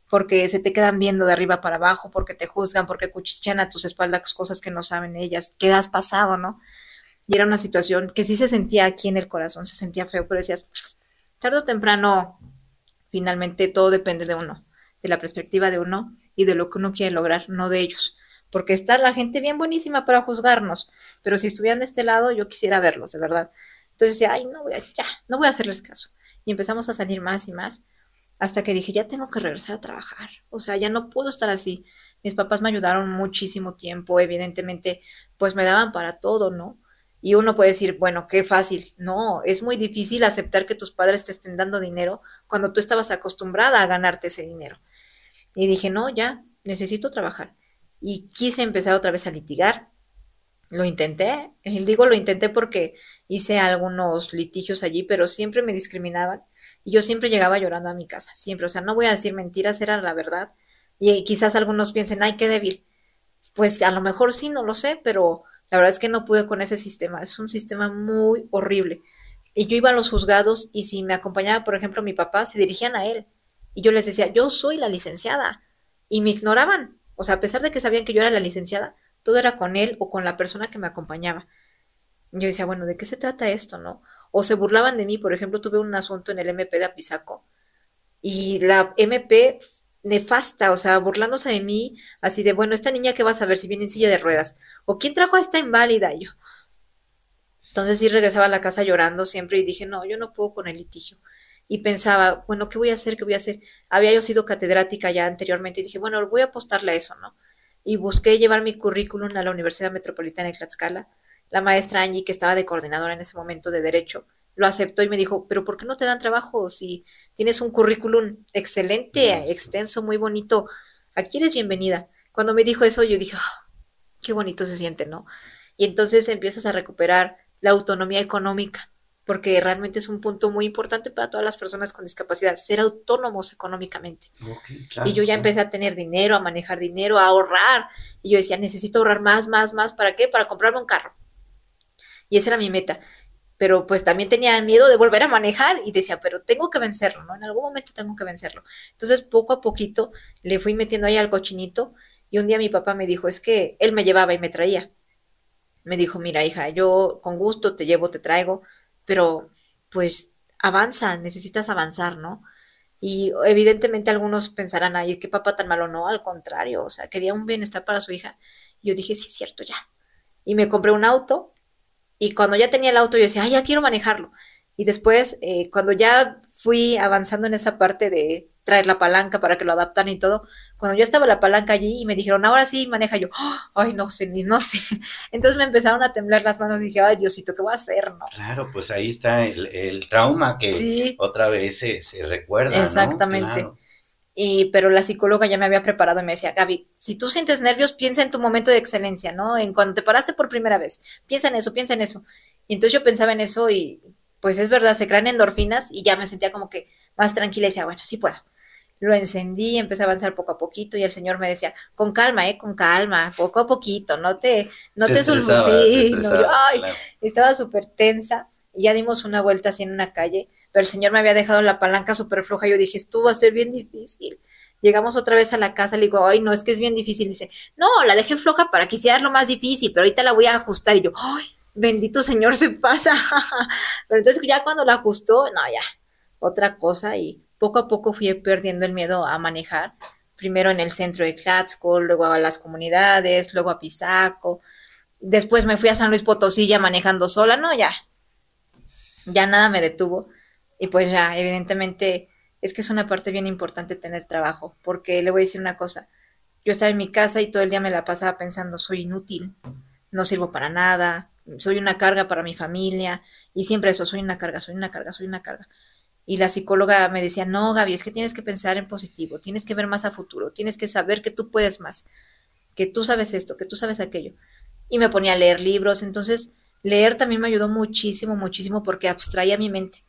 porque se te quedan viendo de arriba para abajo, porque te juzgan, porque cuchichean a tus espaldas cosas que no saben ellas, que has pasado, ¿no? Y era una situación que sí se sentía aquí en el corazón, se sentía feo, pero decías, tarde o temprano, finalmente todo depende de uno, de la perspectiva de uno y de lo que uno quiere lograr, no de ellos. Porque está la gente bien buenísima para juzgarnos, pero si estuvieran de este lado, yo quisiera verlos, de verdad. Entonces decía, ay, no voy a, ya, no voy a hacerles caso. Y empezamos a salir más y más, hasta que dije, ya tengo que regresar a trabajar. O sea, ya no puedo estar así. Mis papás me ayudaron muchísimo tiempo, evidentemente, pues me daban para todo, ¿no? Y uno puede decir, bueno, qué fácil. No, es muy difícil aceptar que tus padres te estén dando dinero cuando tú estabas acostumbrada a ganarte ese dinero. Y dije, no, ya, necesito trabajar. Y quise empezar otra vez a litigar. Lo intenté, digo lo intenté porque hice algunos litigios allí, pero siempre me discriminaban y yo siempre llegaba llorando a mi casa, siempre, o sea, no voy a decir mentiras, era la verdad. Y quizás algunos piensen, ay, qué débil. Pues a lo mejor sí, no lo sé, pero la verdad es que no pude con ese sistema, es un sistema muy horrible. Y yo iba a los juzgados y si me acompañaba, por ejemplo, mi papá, se dirigían a él. Y yo les decía, yo soy la licenciada. Y me ignoraban. O sea, a pesar de que sabían que yo era la licenciada, todo era con él o con la persona que me acompañaba. Yo decía, bueno, ¿de qué se trata esto, no? O se burlaban de mí, por ejemplo, tuve un asunto en el MP de Apizaco y la MP nefasta, o sea, burlándose de mí, así de, bueno, esta niña qué va a saber si viene en silla de ruedas, o quién trajo a esta inválida, y yo. Entonces sí regresaba a la casa llorando siempre y dije, no, yo no puedo con el litigio. Y pensaba, bueno, ¿qué voy a hacer? ¿Qué voy a hacer? Había yo sido catedrática ya anteriormente y dije, bueno, voy a apostarle a eso, ¿no? Y busqué llevar mi currículum a la Universidad Metropolitana de Tlaxcala. La maestra Angie, que estaba de coordinadora en ese momento de Derecho, lo aceptó y me dijo, pero ¿por qué no te dan trabajo si tienes un currículum excelente, Yes. extenso, muy bonito? Aquí eres bienvenida. Cuando me dijo eso, yo dije, "Ah, qué bonito se siente, ¿no?" Y entonces empiezas a recuperar la autonomía económica, porque realmente es un punto muy importante para todas las personas con discapacidad, ser autónomos económicamente. Ok, Y yo claro, ya claro. empecé a tener dinero, a manejar dinero, a ahorrar. Y yo decía, necesito ahorrar más, más, más. ¿Para qué? Para comprarme un carro. Y esa era mi meta. Pero pues también tenía miedo de volver a manejar y decía, pero tengo que vencerlo, ¿no? En algún momento tengo que vencerlo. Entonces, poco a poquito le fui metiendo ahí al cochinito y un día mi papá me dijo, es que él me llevaba y me traía. Me dijo, mira, hija, yo con gusto te llevo, te traigo, pero pues avanza, necesitas avanzar, ¿no? Y evidentemente algunos pensarán, ay, es que papá tan malo, no, al contrario, o sea, quería un bienestar para su hija. Y yo dije, sí, es cierto, ya. Y me compré un auto y cuando ya tenía el auto yo decía, ay, ya quiero manejarlo. Y después, cuando ya fui avanzando en esa parte de traer la palanca para que lo adaptaran y todo, cuando ya estaba la palanca allí y me dijeron, ahora sí, maneja yo, "Ah, ay, no sé, ni no sé." Entonces me empezaron a temblar las manos y dije, ay, Diosito, ¿qué voy a hacer, no? Claro, pues ahí está el trauma que Sí, otra vez se recuerda, ¿no? exactamente. Claro. Pero la psicóloga ya me había preparado y me decía, Gaby, si tú sientes nervios, piensa en tu momento de excelencia, ¿no? En cuando te paraste por primera vez, piensa en eso, piensa en eso. Y entonces yo pensaba en eso y pues es verdad, se crean endorfinas y ya me sentía como que más tranquila y decía, bueno, sí puedo. Lo encendí, empecé a avanzar poco a poquito y el señor me decía, con calma, poco a poquito, no te sulfes, Se sí, no, yo, estresaba, ay, claro. estaba súper tensa y ya dimos una vuelta así en una calle, pero el señor me había dejado la palanca súper floja, yo dije, esto va a ser bien difícil. Llegamos otra vez a la casa, le digo, ay, no, es que es bien difícil. Dice, no, la dejé floja para que hicieras lo más difícil, pero ahorita la voy a ajustar. Y yo, ay, bendito señor, se pasa. Pero entonces ya cuando la ajustó, no, ya, otra cosa. Y poco a poco fui perdiendo el miedo a manejar. Primero en el centro de Clatzco, luego a las comunidades, luego a Pisaco. Después me fui a San Luis Potosí ya manejando sola. No, ya nada me detuvo. Y pues ya, evidentemente, es que es una parte bien importante tener trabajo, porque le voy a decir una cosa, yo estaba en mi casa y todo el día me la pasaba pensando, soy inútil, no sirvo para nada, soy una carga para mi familia, y siempre eso, soy una carga, soy una carga, soy una carga. Y la psicóloga me decía, no, Gaby, es que tienes que pensar en positivo, tienes que ver más a futuro, tienes que saber que tú puedes más, que tú sabes esto, que tú sabes aquello. Y me ponía a leer libros, entonces leer también me ayudó muchísimo, muchísimo porque abstraía mi mente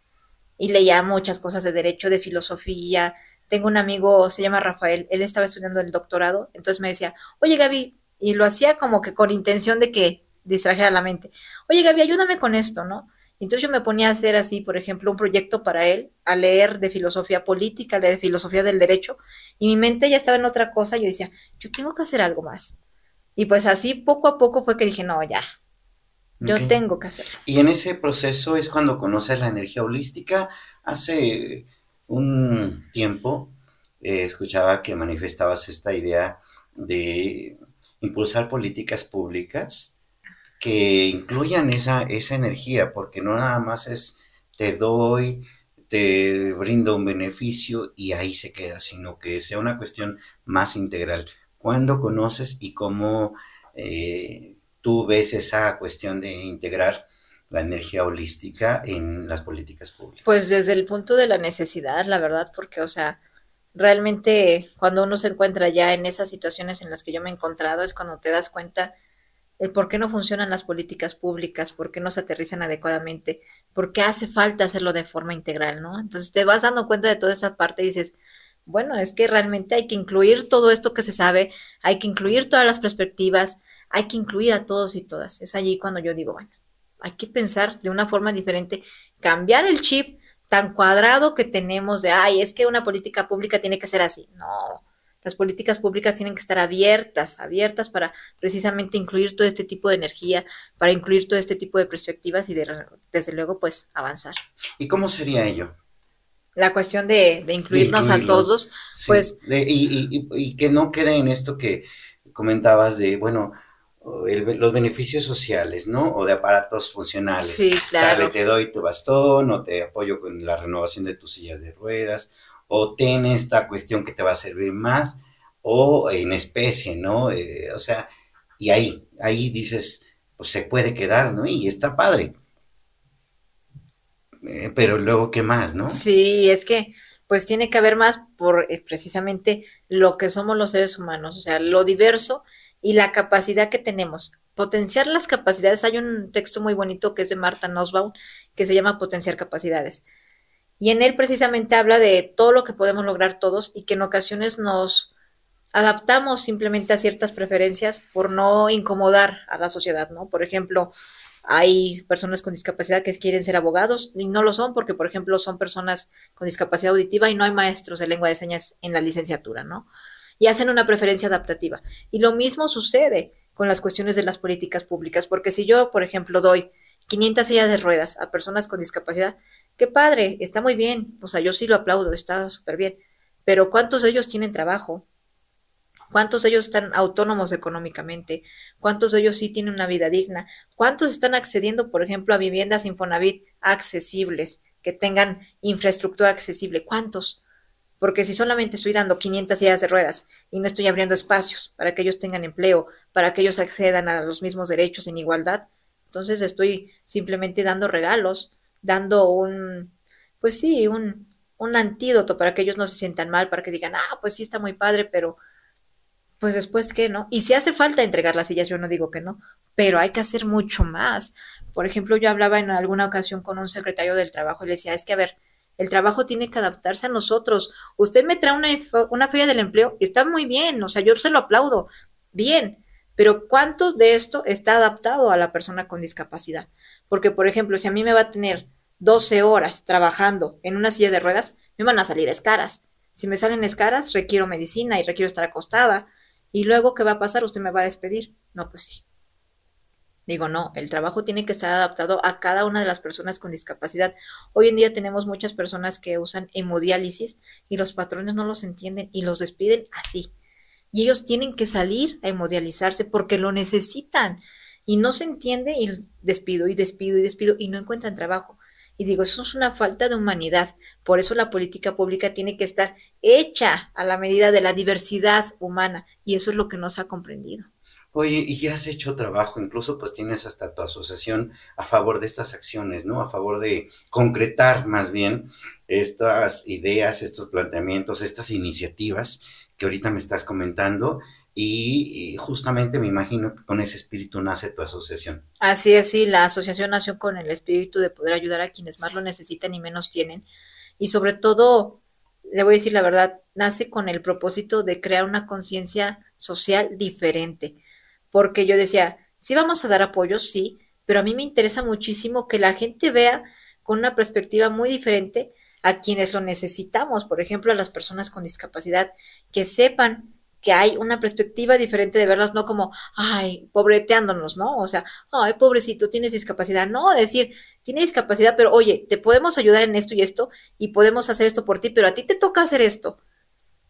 y leía muchas cosas de derecho, de filosofía. Tengo un amigo, se llama Rafael, él estaba estudiando el doctorado, entonces me decía, oye Gaby, y lo hacía como que con intención de que distrajera la mente, oye Gaby, ayúdame con esto, ¿no? Entonces yo me ponía a hacer así, por ejemplo, un proyecto para él, a leer de filosofía política, de filosofía del derecho, y mi mente ya estaba en otra cosa, yo decía, yo tengo que hacer algo más. Y pues así poco a poco fue que dije, no, ya, Ok. yo tengo que hacerlo. Y en ese proceso es cuando conoces la energía holística. Hace un tiempo escuchaba que manifestabas esta idea de impulsar políticas públicas que incluyan esa energía, porque no nada más es te doy, te brindo un beneficio y ahí se queda, sino que sea una cuestión más integral. ¿Cuándo conoces y cómo tú ves esa cuestión de integrar la energía holística en las políticas Pues públicas? desde el punto de la necesidad, la verdad, porque, o sea, realmente cuando uno se encuentra ya en esas situaciones en las que yo me he encontrado es cuando te das cuenta el por qué no funcionan las políticas públicas, por qué no se aterrizan adecuadamente, por qué hace falta hacerlo de forma integral, ¿no? Entonces te vas dando cuenta de toda esa parte y dices, bueno, es que realmente hay que incluir todo esto que se sabe, hay que incluir todas las perspectivas, hay que incluir a todos y todas. Es allí cuando yo digo, bueno, hay que pensar de una forma diferente, cambiar el chip tan cuadrado que tenemos de, ay, es que una política pública tiene que ser así. No, las políticas públicas tienen que estar abiertas, abiertas para precisamente incluir todo este tipo de energía, para incluir todo este tipo de perspectivas y desde luego pues avanzar. ¿Y cómo sería ello? La cuestión de De incluirnos a incluirlos, todos, sí, pues y que no quede en esto que comentabas de, bueno, los beneficios sociales, ¿no? O de aparatos funcionales. sí, Sale, claro. te doy tu bastón, o te apoyo con la renovación de tu silla de ruedas, o ten esta cuestión que te va a servir más, o en especie, ¿no? O sea, y ahí dices, pues se puede quedar, ¿no? Y está padre. Pero luego, ¿qué más, no? Sí, es que pues tiene que haber más por precisamente lo que somos los seres humanos, o sea, lo diverso y la capacidad que tenemos. Potenciar las capacidades. Hay un texto muy bonito que es de Marta Nussbaum que se llama Potenciar capacidades. Y en él precisamente habla de todo lo que podemos lograr todos y que en ocasiones nos adaptamos simplemente a ciertas preferencias por no incomodar a la sociedad, ¿no? Por ejemplo, hay personas con discapacidad que quieren ser abogados y no lo son porque, por ejemplo, son personas con discapacidad auditiva y no hay maestros de lengua de señas en la licenciatura, ¿no? Y hacen una preferencia adaptativa. Y lo mismo sucede con las cuestiones de las políticas públicas, porque si yo, por ejemplo, doy 500 sillas de ruedas a personas con discapacidad, qué padre, está muy bien, o sea, yo sí lo aplaudo, está súper bien, pero ¿cuántos de ellos tienen trabajo? ¿Cuántos de ellos están autónomos económicamente? ¿Cuántos de ellos sí tienen una vida digna? ¿Cuántos están accediendo, por ejemplo, a viviendas Infonavit accesibles, que tengan infraestructura accesible? ¿Cuántos? Porque si solamente estoy dando 500 sillas de ruedas y no estoy abriendo espacios para que ellos tengan empleo, para que ellos accedan a los mismos derechos en igualdad, entonces estoy simplemente dando regalos, dando pues sí, un antídoto para que ellos no se sientan mal, para que digan, pues sí está muy padre, pero pues después qué, ¿no? Y si hace falta entregar las sillas, yo no digo que no, pero hay que hacer mucho más. Por ejemplo, yo hablaba en alguna ocasión con un secretario del trabajo y le decía, es que a ver, el trabajo tiene que adaptarse a nosotros. Usted me trae una feria del empleo y está muy bien, o sea, yo se lo aplaudo, bien, pero ¿cuánto de esto está adaptado a la persona con discapacidad? Porque, por ejemplo, si a mí me va a tener 12 horas trabajando en una silla de ruedas, me van a salir escaras. Si me salen escaras, requiero medicina y requiero estar acostada. Y luego, ¿qué va a pasar? ¿Usted me va a despedir? No, pues sí. Digo, no, el trabajo tiene que estar adaptado a cada una de las personas con discapacidad. Hoy en día tenemos muchas personas que usan hemodiálisis y los patrones no los entienden y los despiden así. Y ellos tienen que salir a hemodializarse porque lo necesitan. Y no se entiende y despido y despido y despido y no encuentran trabajo. Y digo, eso es una falta de humanidad. Por eso la política pública tiene que estar hecha a la medida de la diversidad humana. Y eso es lo que no se ha comprendido. Oye, y ya has hecho trabajo, incluso pues tienes hasta tu asociación a favor de estas acciones, ¿no? A favor de concretar más bien estas ideas, estos planteamientos, estas iniciativas que ahorita me estás comentando y justamente me imagino que con ese espíritu nace tu asociación. Así es, sí, la asociación nació con el espíritu de poder ayudar a quienes más lo necesitan y menos tienen. Y sobre todo, le voy a decir la verdad, nace con el propósito de crear una conciencia social diferente. Porque yo decía, sí vamos a dar apoyo, sí, pero a mí me interesa muchísimo que la gente vea con una perspectiva muy diferente a quienes lo necesitamos, por ejemplo, a las personas con discapacidad, que sepan que hay una perspectiva diferente de verlos, no como, ay, pobreteándonos, ¿no? O sea, ay, pobrecito, tienes discapacidad. No, decir, tiene discapacidad, pero oye, te podemos ayudar en esto y podemos hacer esto por ti, pero a ti te toca hacer esto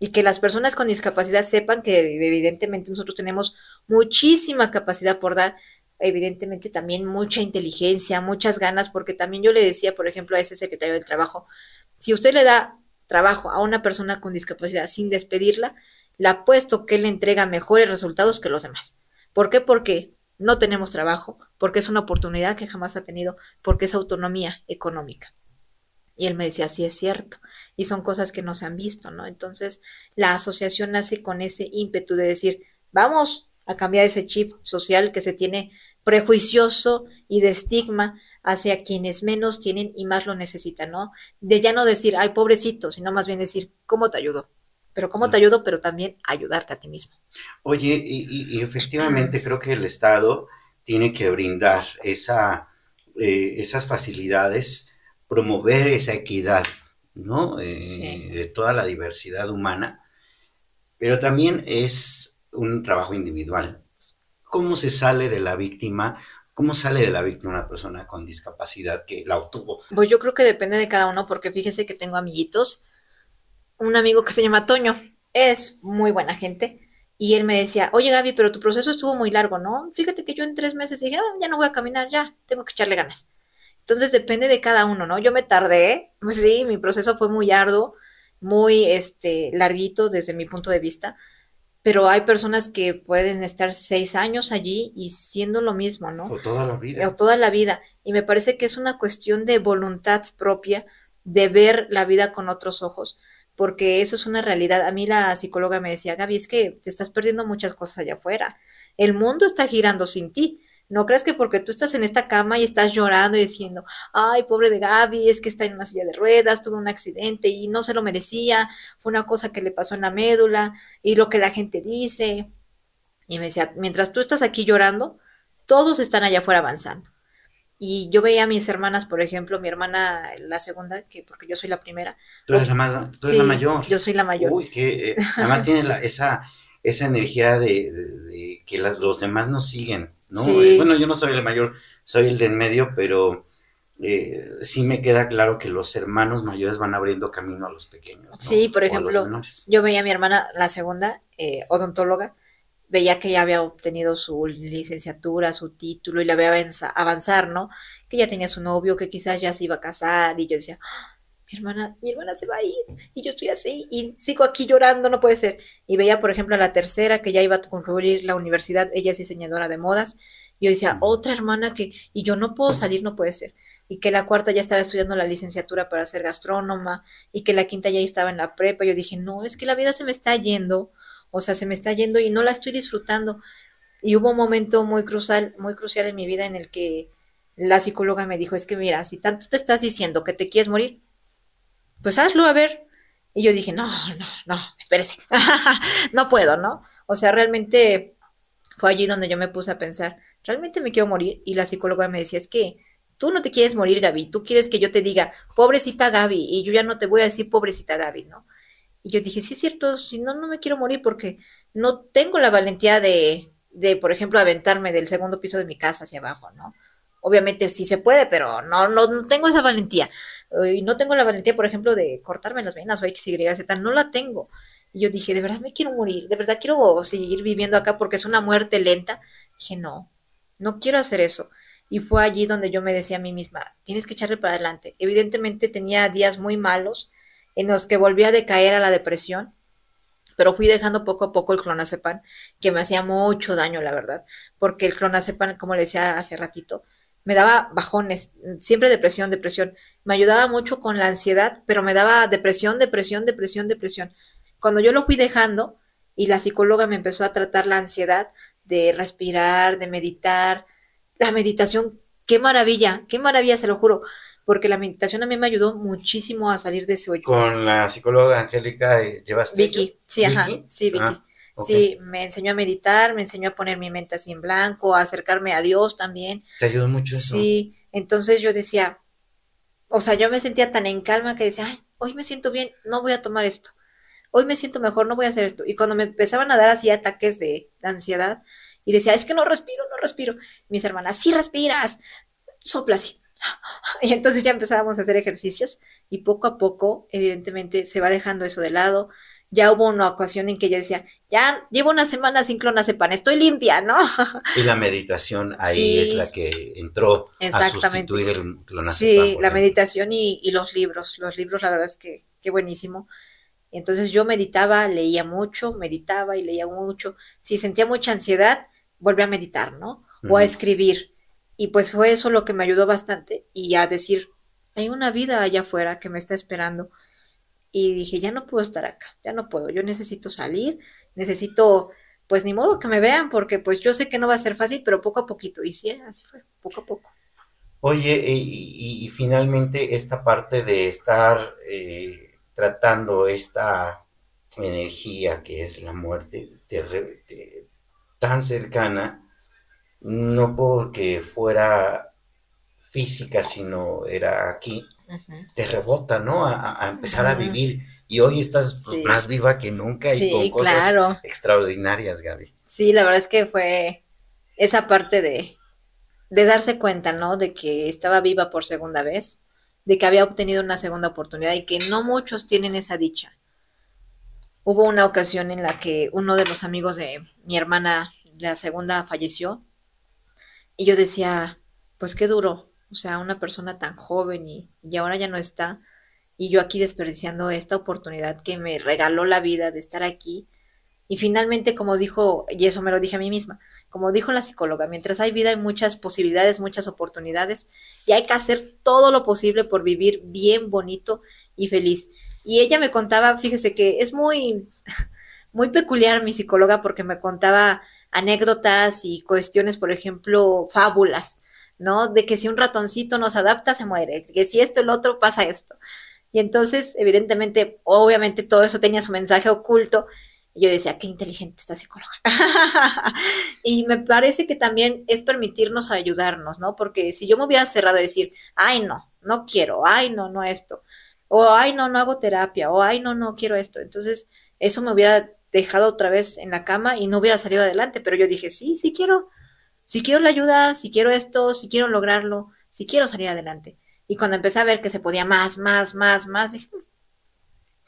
y que las personas con discapacidad sepan que evidentemente nosotros tenemos muchísima capacidad por dar, evidentemente también mucha inteligencia, muchas ganas, porque también yo le decía, por ejemplo, a ese secretario del trabajo, si usted le da trabajo a una persona con discapacidad sin despedirla, le apuesto que él le entrega mejores resultados que los demás. ¿Por qué? Porque no tenemos trabajo, porque es una oportunidad que jamás ha tenido, porque es autonomía económica. Y él me decía, sí es cierto. Y son cosas que no se han visto, ¿no? Entonces, la asociación nace con ese ímpetu de decir, vamos a cambiar ese chip social que se tiene prejuicioso y de estigma hacia quienes menos tienen y más lo necesitan, ¿no? De ya no decir, ay, pobrecito, sino más bien decir, ¿cómo te ayudo? Pero ¿cómo te ayudo? Pero también ayudarte a ti mismo. Oye, y efectivamente creo que el Estado tiene que brindar esas facilidades, promover esa equidad, ¿no? Sí. De toda la diversidad humana, pero también es un trabajo individual. ¿Cómo se sale de la víctima? ¿Cómo sale de la víctima una persona con discapacidad que la obtuvo? Pues yo creo que depende de cada uno, porque fíjese que tengo amiguitos, un amigo que se llama Toño, es muy buena gente, y él me decía, oye Gaby, pero tu proceso estuvo muy largo, ¿no? Fíjate que yo en 3 meses dije, ya no voy a caminar, ya, tengo que echarle ganas. Entonces depende de cada uno, ¿no? Yo me tardé, pues sí, mi proceso fue muy arduo, muy larguito desde mi punto de vista, pero hay personas que pueden estar 6 años allí y siendo lo mismo, ¿no? O toda la O vida. toda la vida. Y me parece que es una cuestión de voluntad propia, de ver la vida con otros ojos, porque eso es una realidad. A mí la psicóloga me decía, Gaby, es que te estás perdiendo muchas cosas allá afuera. El mundo está girando sin ti. No crees que porque tú estás en esta cama y estás llorando y diciendo, ay, pobre de Gaby, es que está en una silla de ruedas, tuvo un accidente y no se lo merecía, fue una cosa que le pasó en la médula y lo que la gente dice. Y me decía, mientras tú estás aquí llorando, todos están allá afuera avanzando. Y yo veía a mis hermanas, por ejemplo, mi hermana, la segunda, que porque yo soy la primera, o, Tú eres la sí, mayor. yo soy la mayor. Uy, que además tienes esa energía de que los demás nos siguen, ¿no? Bueno, Sí, yo no soy el mayor, soy el de en medio, pero sí me queda claro que los hermanos mayores van abriendo camino a los pequeños, ¿no? sí, por O a los ejemplo, menores. yo veía a mi hermana, la segunda, odontóloga, veía que ya había obtenido su licenciatura, su título y la veía avanzar, ¿no? Que ya tenía su novio, que quizás ya se iba a casar y yo decía, mi hermana se va a ir y yo estoy así y sigo aquí llorando, no puede ser. Y veía, por ejemplo, a la tercera que ya iba a concluir la universidad, ella es diseñadora de modas. Yo decía, otra hermana que, y yo no puedo salir, no puede ser. Y que la cuarta ya estaba estudiando la licenciatura para ser gastrónoma y que la quinta ya estaba en la prepa. Yo dije, no, es que la vida se me está yendo, o sea, se me está yendo y no la estoy disfrutando. Y hubo un momento muy crucial en mi vida en el que la psicóloga me dijo, es que mira, si tanto te estás diciendo que te quieres morir, pues hazlo, a ver. Y yo dije, no, no, no, espérese, no puedo, ¿no? O sea, realmente fue allí donde yo me puse a pensar, ¿realmente me quiero morir? Y la psicóloga me decía, es que tú no te quieres morir, Gaby, tú quieres que yo te diga, pobrecita Gaby, y yo ya no te voy a decir pobrecita Gaby, ¿no? Y yo dije, sí es cierto, si no, no me quiero morir porque no tengo la valentía por ejemplo, aventarme del segundo piso de mi casa hacia abajo, ¿no? Obviamente sí se puede, pero no tengo esa valentía. Y no tengo la valentía, por ejemplo, de cortarme las venas o X, Y, Z, no la tengo. Y yo dije, de verdad me quiero morir, de verdad quiero seguir viviendo acá porque es una muerte lenta. Dije, no, no quiero hacer eso. Y fue allí donde yo me decía a mí misma, tienes que echarle para adelante. Evidentemente tenía días muy malos en los que volví a decaer a la depresión, pero fui dejando poco a poco el clonazepam, que me hacía mucho daño, la verdad, porque el clonazepam, como le decía hace ratito, me daba bajones, siempre depresión, depresión. Me ayudaba mucho con la ansiedad, pero me daba depresión, depresión, depresión, depresión. Cuando yo lo fui dejando y la psicóloga me empezó a tratar la ansiedad de respirar, de meditar, la meditación, qué maravilla, se lo juro, porque la meditación a mí me ayudó muchísimo a salir de ese hoyo. Con la psicóloga Angélica, ¿llevaste ello? Vicky, sí, ajá, ¿Vicky? sí, Vicky. Ah, ok. Sí, me enseñó a meditar, me enseñó a poner mi mente así en blanco, a acercarme a Dios también. ¿Te ayudó mucho eso? Sí, entonces yo decía, o sea, yo me sentía tan en calma que decía, ay, hoy me siento bien, no voy a tomar esto. Hoy me siento mejor, no voy a hacer esto. Y cuando me empezaban a dar así ataques de ansiedad y decía, es que no respiro, no respiro. Mis hermanas, sí respiras, sopla así. Y entonces ya empezábamos a hacer ejercicios y poco a poco, evidentemente, se va dejando eso de lado. Ya hubo una ocasión en que ella decía, ya llevo una semana sin clonazepam, estoy limpia, ¿no? Y la meditación ahí es la Sí, que entró a exactamente. sustituir el clonazepam, Sí, por la ejemplo. meditación y los libros la verdad es que buenísimo. Entonces yo meditaba, leía mucho, meditaba y leía mucho. Si sentía mucha ansiedad, volví a meditar, ¿no? O a Ujú. escribir. Y pues fue eso lo que me ayudó bastante y a decir, hay una vida allá afuera que me está esperando. Y dije, ya no puedo estar acá, ya no puedo, yo necesito salir, necesito, pues ni modo que me vean, porque pues yo sé que no va a ser fácil, pero poco a poquito. Y sí, así fue, poco a poco. Oye, y finalmente esta parte de estar tratando esta energía que es la muerte tan cercana, no porque fuera física, sino era aquí, Ujú, te rebota, ¿no? A empezar a ujú. vivir. Y hoy estás pues, Sí, más viva que nunca y con sí, cosas claro. extraordinarias, Gaby. Sí, la verdad es que fue esa parte de darse cuenta, ¿no? De que estaba viva por segunda vez, de que había obtenido una segunda oportunidad y que no muchos tienen esa dicha. Hubo una ocasión en la que uno de los amigos de mi hermana, la segunda, falleció y yo decía, pues qué duro, o sea, una persona tan joven y ahora ya no está y yo aquí desperdiciando esta oportunidad que me regaló la vida de estar aquí. Y finalmente, como dijo, y eso me lo dije a mí misma, como dijo la psicóloga, mientras hay vida hay muchas posibilidades, muchas oportunidades, y hay que hacer todo lo posible por vivir bien, bonito y feliz. Y ella me contaba, fíjese que es muy peculiar mi psicóloga porque me contaba anécdotas y cuestiones, por ejemplo, fábulas, ¿no? De que si un ratoncito no se adapta, se muere, que si esto, el otro, pasa esto. Y entonces, evidentemente, obviamente todo eso tenía su mensaje oculto. Y yo decía, qué inteligente esta psicóloga. Y me parece que también es permitirnos ayudarnos, ¿no? Porque si yo me hubiera cerrado a decir, ay, no, no quiero, ay, no, no esto, o ay, no, no hago terapia, o ay, no, no quiero esto, entonces eso me hubiera dejado otra vez en la cama y no hubiera salido adelante. Pero yo dije, sí, sí quiero la ayuda, sí quiero esto, sí quiero lograrlo, sí quiero salir adelante. Y cuando empecé a ver que se podía más, más, más, más, dije,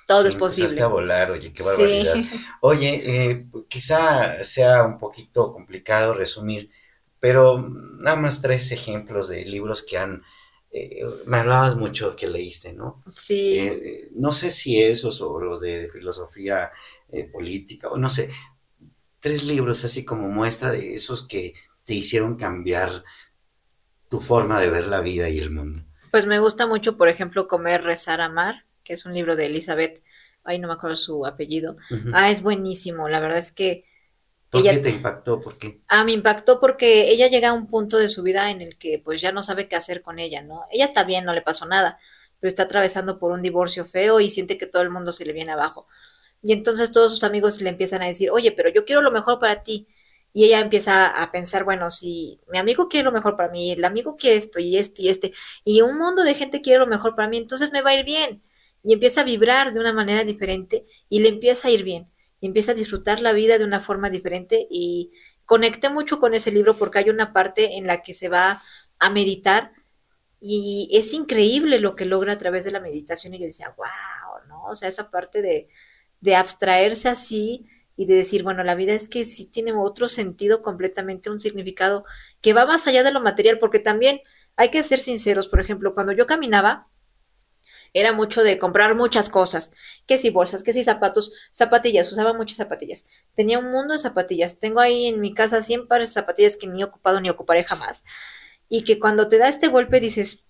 todo Sí, es empezaste a posible. volar, oye, qué barbaridad. Sí, Oye, quizá sea un poquito complicado resumir, pero nada más tres ejemplos de libros que me hablabas mucho que leíste, ¿no? sí. No sé si esos o los de filosofía política, o no sé, tres libros así como muestra de esos que te hicieron cambiar tu forma de ver la vida y el mundo. Pues me gusta mucho, por ejemplo, Comer, Rezar, Amar, que es un libro de Elizabeth, ay, no me acuerdo su apellido. Ujú. Ah, es buenísimo, la verdad es que ¿Por qué Ella, te impactó? ¿Por qué? me impactó porque ella llega a un punto de su vida en el que pues ya no sabe qué hacer con ella, ¿no? Ella está bien, no le pasó nada, pero está atravesando por un divorcio feo y siente que todo el mundo se le viene abajo. Y entonces todos sus amigos le empiezan a decir, oye, pero yo quiero lo mejor para ti. Y ella empieza a pensar, bueno, si mi amigo quiere lo mejor para mí, el amigo quiere esto y esto y este, y un mundo de gente quiere lo mejor para mí, entonces me va a ir bien. Y empieza a vibrar de una manera diferente y le empieza a ir bien. Y empieza a disfrutar la vida de una forma diferente y conecté mucho con ese libro porque hay una parte en la que se va a meditar y es increíble lo que logra a través de la meditación y yo decía, wow, ¿no? O sea, esa parte de abstraerse así y de decir, bueno, la vida es que sí tiene otro sentido completamente, un significado que va más allá de lo material, porque también hay que ser sinceros, por ejemplo, cuando yo caminaba, era mucho de comprar muchas cosas, que si bolsas, que si zapatos, zapatillas, usaba muchas zapatillas. Tenía un mundo de zapatillas. Tengo ahí en mi casa 100 pares de zapatillas que ni he ocupado ni ocuparé jamás. Y que cuando te da este golpe dices,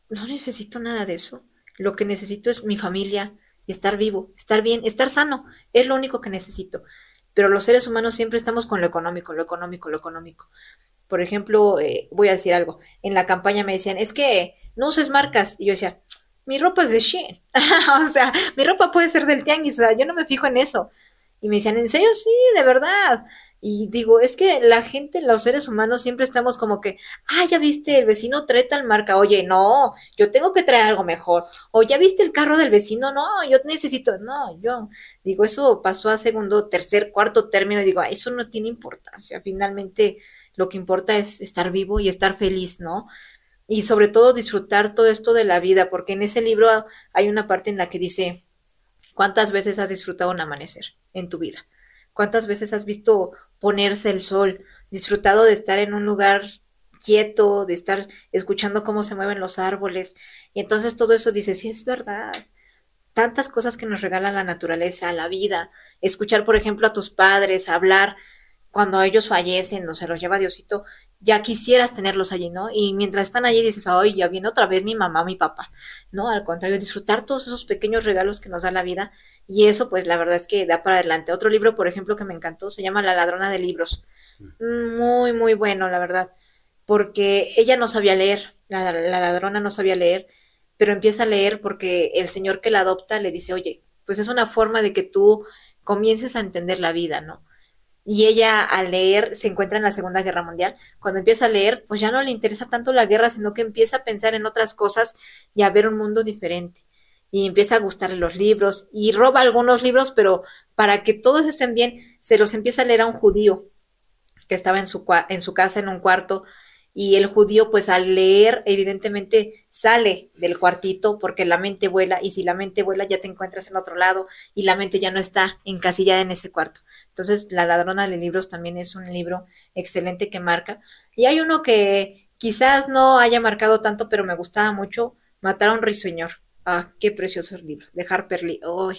no necesito nada de eso. Lo que necesito es mi familia, estar vivo, estar bien, estar sano. Es lo único que necesito. Pero los seres humanos siempre estamos con lo económico, lo económico, lo económico. Por ejemplo, voy a decir algo. En la campaña me decían, es que no uses marcas. Y yo decía, mi ropa es de Shein. O sea, mi ropa puede ser del tianguis. O sea, yo no me fijo en eso. Y me decían, ¿en serio? Sí, de verdad. Y digo, es que la gente, los seres humanos, siempre estamos como que, ya viste, el vecino trae tal marca. Oye, no, yo tengo que traer algo mejor. O ya viste el carro del vecino. No, yo necesito, no, yo. Digo, eso pasó a segundo, tercer, cuarto término. Y digo, eso no tiene importancia. Finalmente, lo que importa es estar vivo y estar feliz, ¿no? Y sobre todo disfrutar todo esto de la vida, porque en ese libro hay una parte en la que dice, ¿cuántas veces has disfrutado un amanecer en tu vida? ¿Cuántas veces has visto ponerse el sol, disfrutado de estar en un lugar quieto, de estar escuchando cómo se mueven los árboles? Y entonces todo eso dice, sí, es verdad. Tantas cosas que nos regala la naturaleza, la vida. Escuchar, por ejemplo, a tus padres hablar cuando ellos fallecen o se los lleva Diosito, ya quisieras tenerlos allí, ¿no? Y mientras están allí dices, ay, ya viene otra vez mi mamá, mi papá, ¿no? Al contrario, disfrutar todos esos pequeños regalos que nos da la vida y eso, pues la verdad es que da para adelante. Otro libro, por ejemplo, que me encantó, se llama La ladrona de libros. Muy, muy bueno, la verdad, porque ella no sabía leer, la ladrona no sabía leer, pero empieza a leer porque el señor que la adopta le dice, oye, pues es una forma de que tú comiences a entender la vida, ¿no? Y ella al leer se encuentra en la Segunda Guerra Mundial. Cuando empieza a leer, pues ya no le interesa tanto la guerra, sino que empieza a pensar en otras cosas y a ver un mundo diferente. Y empieza a gustarle los libros y roba algunos libros, pero para que todos estén bien, se los empieza a leer a un judío que estaba en su casa en un cuarto y el judío pues al leer evidentemente sale del cuartito porque la mente vuela y si la mente vuela ya te encuentras en otro lado y la mente ya no está encasillada en ese cuarto. Entonces La ladrona de libros también es un libro excelente que marca. Y hay uno que quizás no haya marcado tanto pero me gustaba mucho, Matar a un ruiseñor. Qué precioso el libro, de Harper Lee. ¡Ay!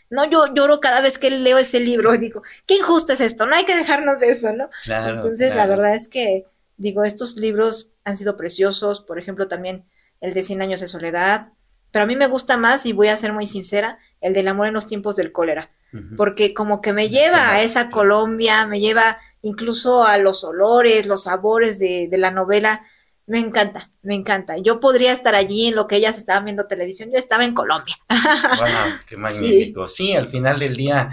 No, yo lloro cada vez que leo ese libro, digo, qué injusto es esto, no hay que dejarnos de esto, ¿no? Claro, Entonces, la claro. verdad es que, digo, estos libros han sido preciosos, por ejemplo, también el de Cien años de soledad, pero a mí me gusta más, y voy a ser muy sincera, el del amor en los tiempos del cólera, Ujú. porque como que me García lleva a Márquez, esa claro. Colombia, me lleva incluso a los olores, los sabores de la novela, me encanta, me encanta. Yo podría estar allí en lo que ellas estaban viendo televisión, yo estaba en Colombia. Wow, qué Sí. magnífico. Sí, al final del día,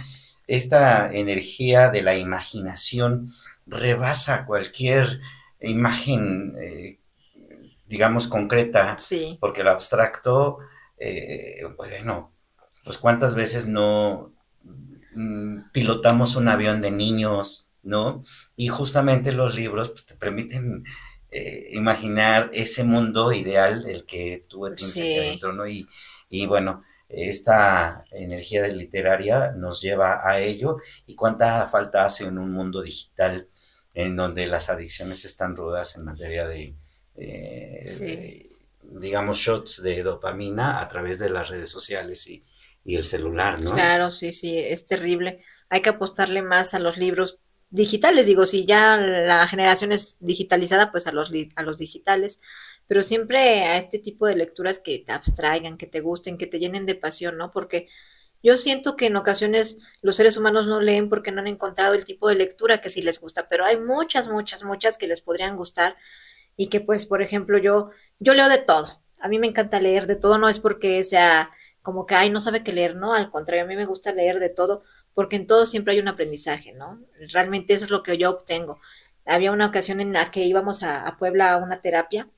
esta energía de la imaginación rebasa cualquier imagen, digamos, concreta, Sí, porque el abstracto, bueno, pues cuántas veces no pilotamos un avión de niños, ¿no? Y justamente los libros pues, te permiten imaginar ese mundo ideal del que tú tienes aquí sí, adentro, ¿no? Y bueno, esta energía literaria nos lleva a ello y cuánta falta hace en un mundo digital en donde las adicciones están rudas en materia sí. digamos, shots de dopamina a través de las redes sociales y el celular, ¿no? Claro, sí, sí, es terrible. Hay que apostarle más a los libros digitales, digo, si ya la generación es digitalizada, pues a a los digitales, pero siempre a este tipo de lecturas que te abstraigan, que te gusten, que te llenen de pasión, ¿no? Porque Yo siento que en ocasiones los seres humanos no leen porque no han encontrado el tipo de lectura que sí les gusta, pero hay muchas, muchas, muchas que les podrían gustar y que pues, por ejemplo, yo leo de todo. A mí me encanta leer de todo, no es porque sea como que, ay, no sabe qué leer, no, al contrario, a mí me gusta leer de todo porque en todo siempre hay un aprendizaje, ¿no? Realmente eso es lo que yo obtengo. Había una ocasión en la que íbamos a Puebla a una terapia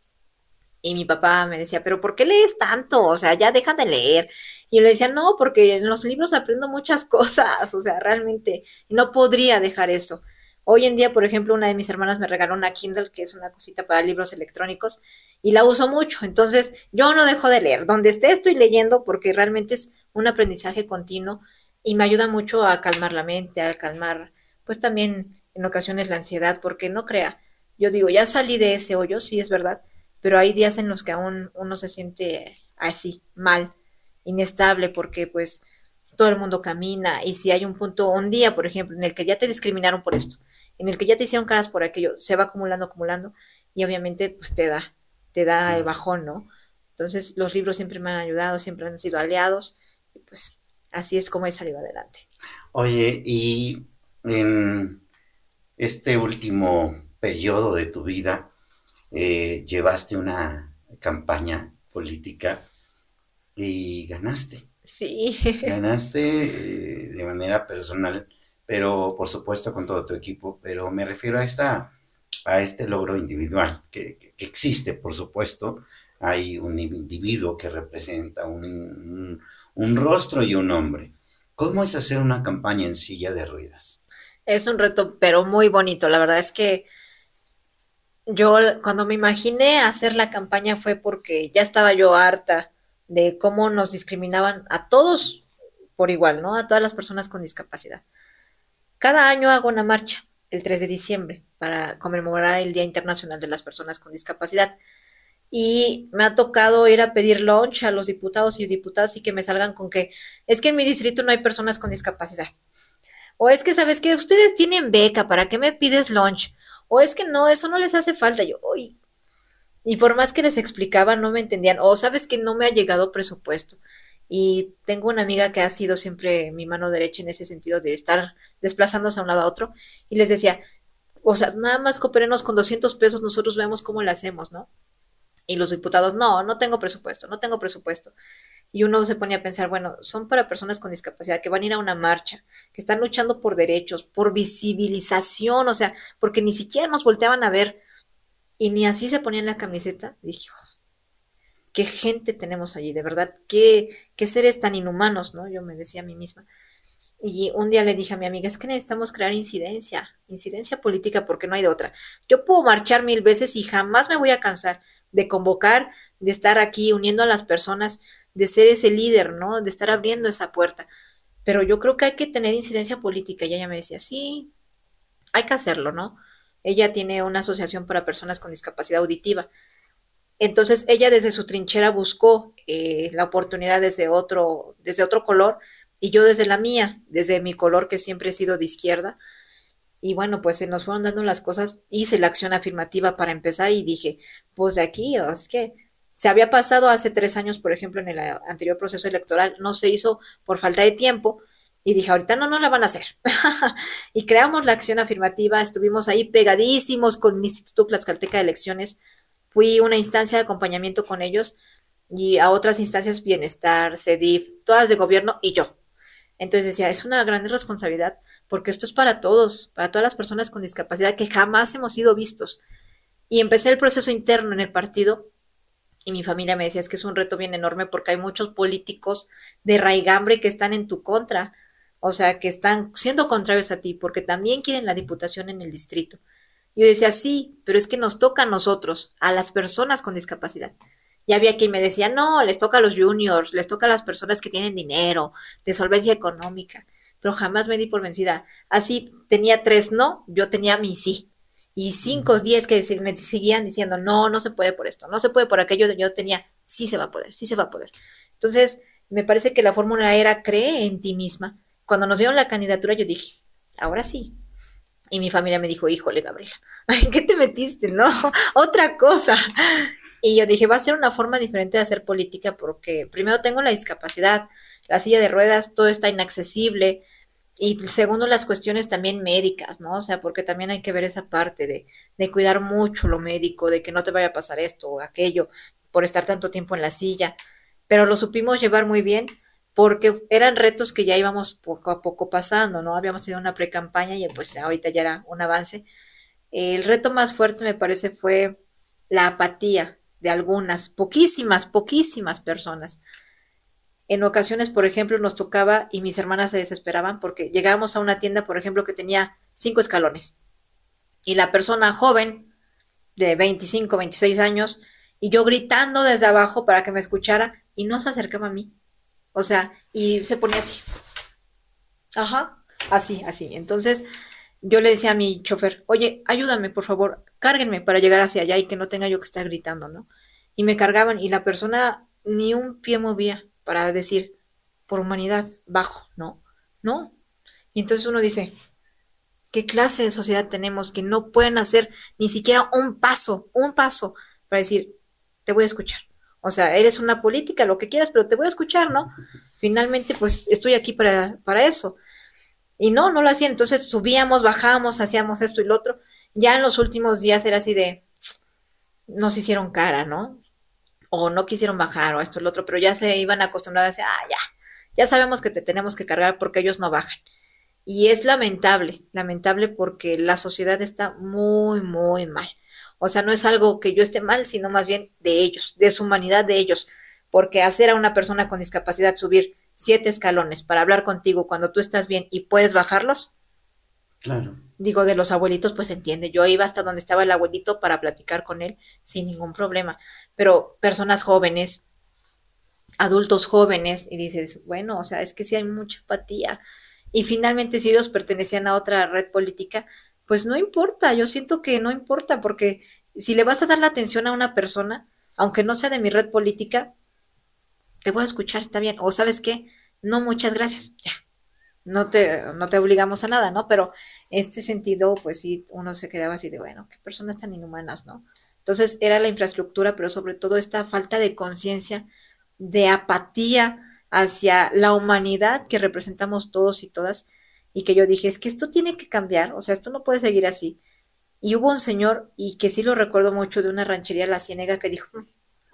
y mi papá me decía, pero ¿por qué lees tanto? O sea, ya deja de leer. Y yo le decía, no, porque en los libros aprendo muchas cosas, o sea, realmente no podría dejar eso. Hoy en día, por ejemplo, una de mis hermanas me regaló una Kindle, que es una cosita para libros electrónicos, y la uso mucho. Entonces, yo no dejo de leer. Donde esté, estoy leyendo porque realmente es un aprendizaje continuo y me ayuda mucho a calmar la mente, a calmar, pues también en ocasiones la ansiedad, porque no crea. Yo digo, ya salí de ese hoyo, sí es verdad, pero hay días en los que aún uno se siente así, mal, inestable, porque pues todo el mundo camina y si hay un punto, un día, por ejemplo, en el que ya te discriminaron por esto, en el que ya te hicieron caras por aquello, se va acumulando, acumulando y obviamente pues te da el bajón, ¿no? Entonces los libros siempre me han ayudado, siempre han sido aliados y pues así es como he salido adelante. Oye, y en este último periodo de tu vida, llevaste una campaña política y ganaste. Sí, Ganaste de manera personal, pero por supuesto con todo tu equipo, pero me refiero a este logro individual que existe, por supuesto. Hay un individuo que representa un rostro y un nombre. ¿Cómo es hacer una campaña en silla de ruedas? es un reto, pero muy bonito. La verdad es que yo cuando me imaginé hacer la campaña fue porque ya estaba yo harta de cómo nos discriminaban a todos por igual, ¿no? A todas las personas con discapacidad. Cada año hago una marcha, el 3 de diciembre, para conmemorar el Día Internacional de las Personas con Discapacidad. Y me ha tocado ir a pedir lunch a los diputados y diputadas y que me salgan con que es que en mi distrito no hay personas con discapacidad. O es que, ¿sabes que ustedes tienen beca, ¿para qué me pides lunch? O es que no, eso no les hace falta. Yo, uy, y por más que les explicaba, no me entendían. O sabes que no me ha llegado presupuesto. Y tengo una amiga que ha sido siempre mi mano derecha en ese sentido de estar desplazándose a un lado a otro. Y les decía, o sea, nada más coopérenos con 200 pesos, nosotros vemos cómo le hacemos, ¿no? Y los diputados, no, no tengo presupuesto, no tengo presupuesto. Y uno se pone a pensar, bueno, son para personas con discapacidad que van a ir a una marcha, que están luchando por derechos, por visibilización, o sea, porque ni siquiera nos volteaban a ver y ni así se ponían la camiseta. Dije, "Oh, qué gente tenemos allí, de verdad, qué seres tan inhumanos, ¿no? Yo me decía a mí misma. Y un día le dije a mi amiga, es que necesitamos crear incidencia política porque no hay de otra. Yo puedo marchar 1000 veces y jamás me voy a cansar de convocar, de estar aquí uniendo a las personas, de ser ese líder, ¿no? De estar abriendo esa puerta. Pero yo creo que hay que tener incidencia política. Y ella me decía, sí, hay que hacerlo, ¿no? Ella tiene una asociación para personas con discapacidad auditiva. Entonces ella desde su trinchera buscó la oportunidad desde otro color y yo desde la mía, desde mi color que siempre he sido de izquierda. Y bueno, pues se nos fueron dando las cosas, hice la acción afirmativa para empezar y dije, pues de aquí, es que se había pasado hace 3 años, por ejemplo, en el anterior proceso electoral, no se hizo por falta de tiempo y dije, ahorita no, no la van a hacer. Y creamos la acción afirmativa, estuvimos ahí pegadísimos con el Instituto Tlaxcalteca de Elecciones, fui a una instancia de acompañamiento con ellos y a otras instancias, bienestar, CEDIF, todas de gobierno y yo. Entonces decía, es una gran responsabilidad porque esto es para todos, para todas las personas con discapacidad que jamás hemos sido vistos. Y empecé el proceso interno en el partido y mi familia me decía, es que es un reto bien enorme porque hay muchos políticos de raigambre que están en tu contra, o sea, que están siendo contrarios a ti porque también quieren la diputación en el distrito. Yo decía, sí, pero es que nos toca a nosotros, a las personas con discapacidad. Y había quien me decía, no, les toca a los juniors, les toca a las personas que tienen dinero, de solvencia económica. Pero jamás me di por vencida. Así tenía 3 no, yo tenía mi sí. Y 5 o 10 que me seguían diciendo, no, no se puede por esto, no se puede por aquello, yo tenía, sí se va a poder, sí se va a poder. Entonces, me parece que la fórmula era cree en ti misma. Cuando nos dieron la candidatura, yo dije, ahora sí, y mi familia me dijo, híjole, Gabriela, ¿en qué te metiste? No, otra cosa. Y yo dije, va a ser una forma diferente de hacer política porque primero tengo la discapacidad, la silla de ruedas, todo está inaccesible. Y segundo, las cuestiones también médicas, ¿no? O sea, porque también hay que ver esa parte de cuidar mucho lo médico, de que no te vaya a pasar esto o aquello por estar tanto tiempo en la silla. Pero lo supimos llevar muy bien porque eran retos que ya íbamos poco a poco pasando, ¿no? Habíamos tenido una pre-campaña y pues ahorita ya era un avance. El reto más fuerte me parece fue la apatía de algunas, poquísimas personas. En ocasiones, por ejemplo, nos tocaba y mis hermanas se desesperaban porque llegábamos a una tienda, por ejemplo, que tenía 5 escalones y la persona joven de 25, 26 años y yo gritando desde abajo para que me escuchara y no se acercaba a mí. O sea, y se ponía así. Ajá, así. Entonces yo le decía a mi chofer, oye, ayúdame, por favor, cárguenme para llegar hacia allá y que no tenga yo que estar gritando, ¿no? Y me cargaban y la persona ni un pie movía para decir, por humanidad, bajo, ¿no? No. Y entonces uno dice, ¿qué clase de sociedad tenemos que no pueden hacer ni siquiera un paso para decir, te voy a escuchar? O sea, eres una política, lo que quieras, pero te voy a escuchar, ¿no? Finalmente, pues estoy aquí para eso. Y no, no lo hacían. Entonces subíamos, bajábamos, hacíamos esto y lo otro. Ya en los últimos días era así de, nos hicieron cara, ¿no? O no quisieron bajar o esto y lo otro, pero ya se iban acostumbrados a decir, ya sabemos que te tenemos que cargar porque ellos no bajan. Y es lamentable porque la sociedad está muy mal. O sea, no es algo que yo esté mal, sino más bien de ellos, de su humanidad de ellos. Porque hacer a una persona con discapacidad subir 7 escalones para hablar contigo cuando tú estás bien y puedes bajarlos, Claro. digo, de los abuelitos, pues entiende. Yo iba hasta donde estaba el abuelito para platicar con él sin ningún problema. Pero personas jóvenes, adultos jóvenes, y dices, bueno, o sea, es que sí hay mucha apatía. Y finalmente, si ellos pertenecían a otra red política, pues no importa, yo siento que no importa, porque si le vas a dar la atención a una persona, aunque no sea de mi red política, te voy a escuchar, está bien. O sabes qué, no, muchas gracias, ya. No te obligamos a nada, ¿no? Pero este sentido, pues sí, uno se quedaba así de, bueno, qué personas tan inhumanas, ¿no? Entonces era la infraestructura, pero sobre todo esta falta de conciencia, de apatía hacia la humanidad que representamos todos y todas, y que yo dije, es que esto tiene que cambiar, o sea, esto no puede seguir así. Y hubo un señor, y que sí lo recuerdo mucho, de una ranchería La Ciénega, que dijo,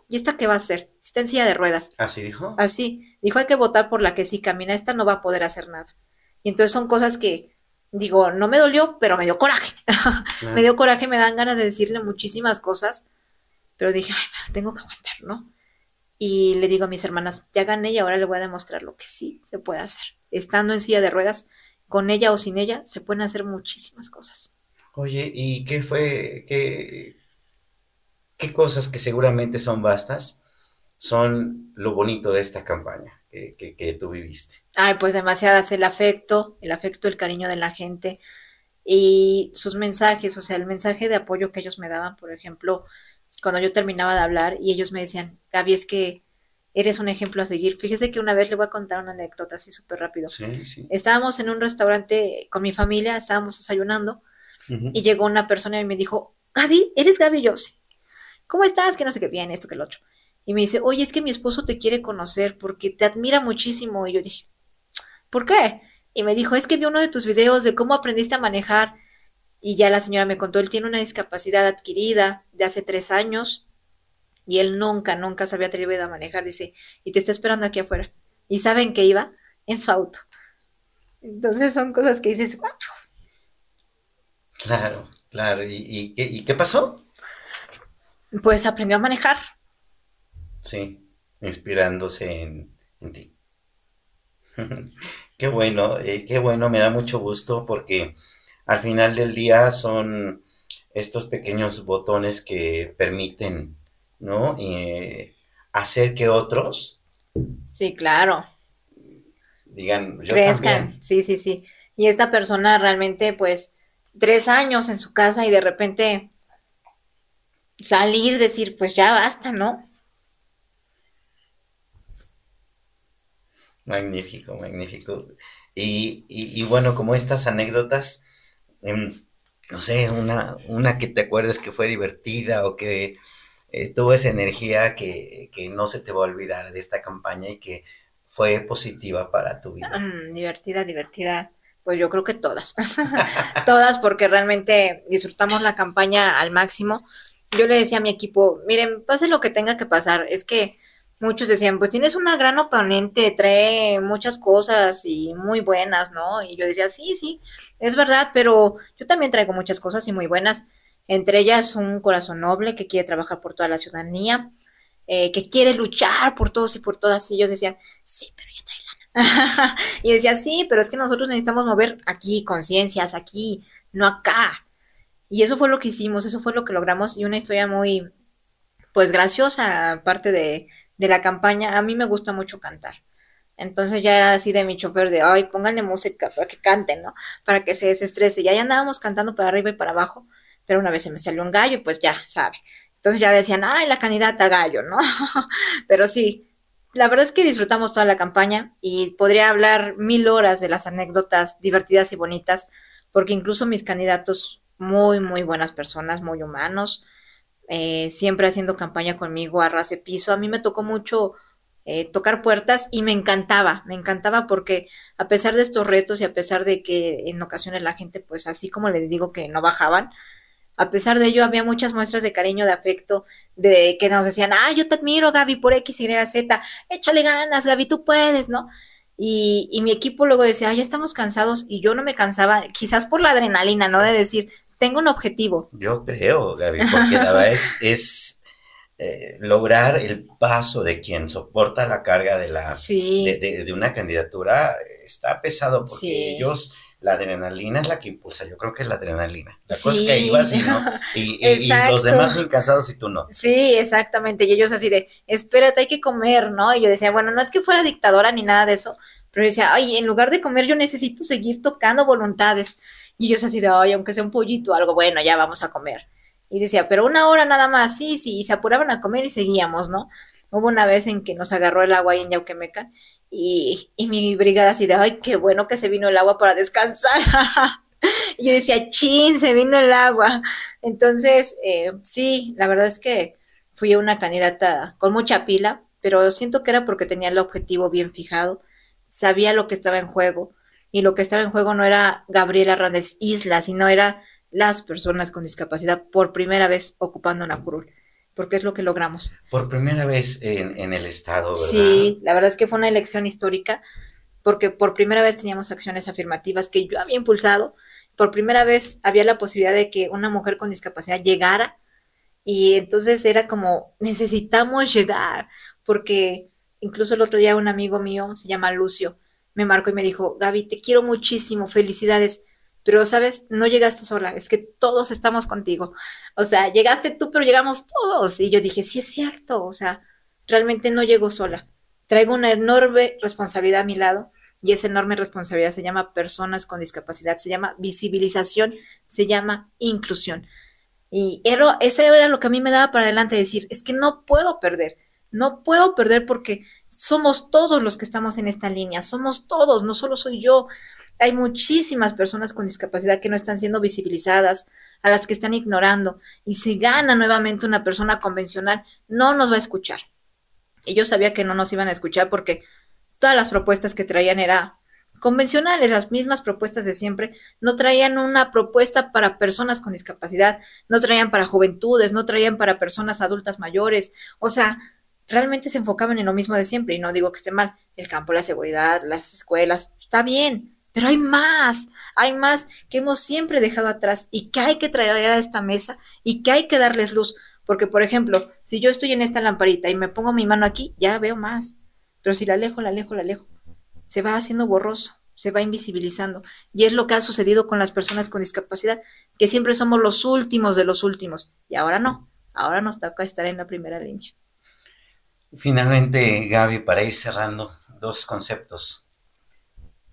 ¿y esta qué va a hacer? Si está en silla de ruedas. ¿Así dijo? Así, dijo, hay que votar por la que sí camina, esta no va a poder hacer nada. Y entonces son cosas que, digo, no me dolió, pero me dio coraje. Me Claro. dio coraje, me dan ganas de decirle muchísimas cosas, pero dije, ay, tengo que aguantar, ¿no? Y le digo a mis hermanas, ya gané y ahora le voy a demostrar lo que sí se puede hacer. Estando en silla de ruedas, con ella o sin ella, se pueden hacer muchísimas cosas. Oye, ¿y qué fue, qué cosas que seguramente son vastas son lo bonito de esta campaña que tú viviste? Ay, pues demasiadas, el afecto, el cariño de la gente y sus mensajes, o sea, el mensaje de apoyo que ellos me daban, por ejemplo, cuando yo terminaba de hablar y ellos me decían, Gaby, es que eres un ejemplo a seguir. Fíjese que una vez le voy a contar una anécdota así súper rápido. Sí, sí. Estábamos en un restaurante con mi familia, estábamos desayunando Ujú. y llegó una persona y me dijo, Gaby, ¿eres Gaby? Y yo, sí. ¿Cómo estás? Que no sé qué, bien, esto que el otro. Y me dice, oye, es que mi esposo te quiere conocer porque te admira muchísimo. Y yo dije, ¿por qué? Y me dijo, es que vi uno de tus videos de cómo aprendiste a manejar. Y ya la señora me contó, él tiene una discapacidad adquirida de hace 3 años y él nunca se había atrevido a manejar. Dice, y te está esperando aquí afuera. ¿Y saben qué iba? En su auto. Entonces son cosas que dices, "Guau". Claro, claro. ¿Y qué pasó? Pues aprendió a manejar. Sí, inspirándose en ti. Qué bueno, me da mucho gusto porque al final del día son estos pequeños botones que permiten, ¿no? Hacer que otros Sí, claro. digan, yo Crezcan. también. Sí, sí, sí. Y esta persona realmente, pues, 3 años en su casa y de repente salir, decir, pues ya basta, ¿no? Magnífico, magnífico. Y bueno, como estas anécdotas, em, no sé, una que te acuerdes que fue divertida o que tuvo esa energía que no se te va a olvidar de esta campaña y que fue positiva para tu vida. Divertida, divertida. Pues yo creo que todas. Todas, porque realmente disfrutamos la campaña al máximo. Yo le decía a mi equipo, miren, pase lo que tenga que pasar. Es que muchos decían, pues tienes una gran oponente, trae muchas cosas y muy buenas, ¿no? Y yo decía, sí, sí, es verdad, pero yo también traigo muchas cosas y muy buenas. Entre ellas un corazón noble que quiere trabajar por toda la ciudadanía, que quiere luchar por todos y por todas. Y ellos decían, sí, pero ya trae lana. Y yo decía, sí, pero es que nosotros necesitamos mover aquí conciencias, aquí, no acá. Y eso fue lo que hicimos, eso fue lo que logramos y una historia muy, pues graciosa, aparte de la campaña. A mí me gusta mucho cantar. Entonces ya era así de mi chofer de, ay, pónganle música para que canten, ¿no? Para que se desestrese. Y ahí andábamos cantando para arriba y para abajo, pero una vez se me salió un gallo y pues ya, sabe. Entonces ya decían, ay, la candidata gallo, ¿no? Pero sí, la verdad es que disfrutamos toda la campaña y podría hablar 1000 horas de las anécdotas divertidas y bonitas, porque incluso mis candidatos, muy, muy buenas personas, muy humanos, siempre haciendo campaña conmigo a ras de piso. A mí me tocó mucho tocar puertas y me encantaba porque a pesar de estos retos y a pesar de que en ocasiones la gente, pues así como les digo que no bajaban, a pesar de ello había muchas muestras de cariño, de afecto, de que nos decían, ah, yo te admiro, Gaby, por X, Y, Z, échale ganas, Gaby, tú puedes, ¿no? Y mi equipo luego decía, ya estamos cansados, y yo no me cansaba, quizás por la adrenalina, ¿no? De decir, tengo un objetivo. Yo creo, Gaby, porque la verdad es lograr el paso de quien soporta la carga Sí, de una candidatura está pesado porque sí, ellos, la adrenalina es la que impulsa, yo creo que es la adrenalina. La cosa es que sí, ibas y no, y los exacto. demás bien cansados y tú no. Sí, exactamente. Y ellos así de, espérate, hay que comer, ¿no? Y yo decía, bueno, no es que fuera dictadora ni nada de eso, pero yo decía, ay, en lugar de comer, yo necesito seguir tocando voluntades. Y ellos así de, ay, aunque sea un pollito o algo, bueno, ya vamos a comer. Y decía, pero 1 hora nada más, sí, sí, y se apuraban a comer y seguíamos, ¿no? Hubo una vez en que nos agarró el agua ahí en Yauquemecan y mi brigada así de, ay, qué bueno que se vino el agua para descansar. Y yo decía, chin, se vino el agua. Entonces, sí, la verdad es que fui una candidata con mucha pila, pero siento que era porque tenía el objetivo bien fijado, sabía lo que estaba en juego, y lo que estaba en juego no era Gabriela Randes Isla, sino era las personas con discapacidad por primera vez ocupando una curul, porque es lo que logramos. Por primera vez en el estado, ¿verdad? Sí, la verdad es que fue una elección histórica, porque por primera vez teníamos acciones afirmativas que yo había impulsado, por primera vez había la posibilidad de que una mujer con discapacidad llegara y entonces era como, necesitamos llegar, porque incluso el otro día un amigo mío, se llama Lucio, me marcó y me dijo, Gaby, te quiero muchísimo, felicidades, pero sabes, no llegaste sola, es que todos estamos contigo. O sea, llegaste tú, pero llegamos todos. Y yo dije, sí es cierto, o sea, realmente no llego sola. Traigo una enorme responsabilidad a mi lado y esa enorme responsabilidad se llama personas con discapacidad, se llama visibilización, se llama inclusión. Y eso era lo que a mí me daba para adelante, decir, es que no puedo perder, no puedo perder porque somos todos los que estamos en esta línea, somos todos, no solo soy yo. Hay muchísimas personas con discapacidad que no están siendo visibilizadas, a las que están ignorando, y si gana nuevamente una persona convencional, no nos va a escuchar. Y yo sabía que no nos iban a escuchar porque todas las propuestas que traían era convencionales, las mismas propuestas de siempre, no traían una propuesta para personas con discapacidad, no traían para juventudes, no traían para personas adultas mayores, o sea, realmente se enfocaban en lo mismo de siempre, y no digo que esté mal, el campo, la seguridad, las escuelas, está bien, pero hay más que hemos siempre dejado atrás y que hay que traer a esta mesa y que hay que darles luz, porque por ejemplo, si yo estoy en esta lamparita y me pongo mi mano aquí, ya veo más, pero si la alejo, la alejo, la alejo, se va haciendo borroso, se va invisibilizando. Y es lo que ha sucedido con las personas con discapacidad, que siempre somos los últimos de los últimos. Y ahora no, ahora nos toca estar en la primera línea. Finalmente, Gaby, para ir cerrando, dos conceptos.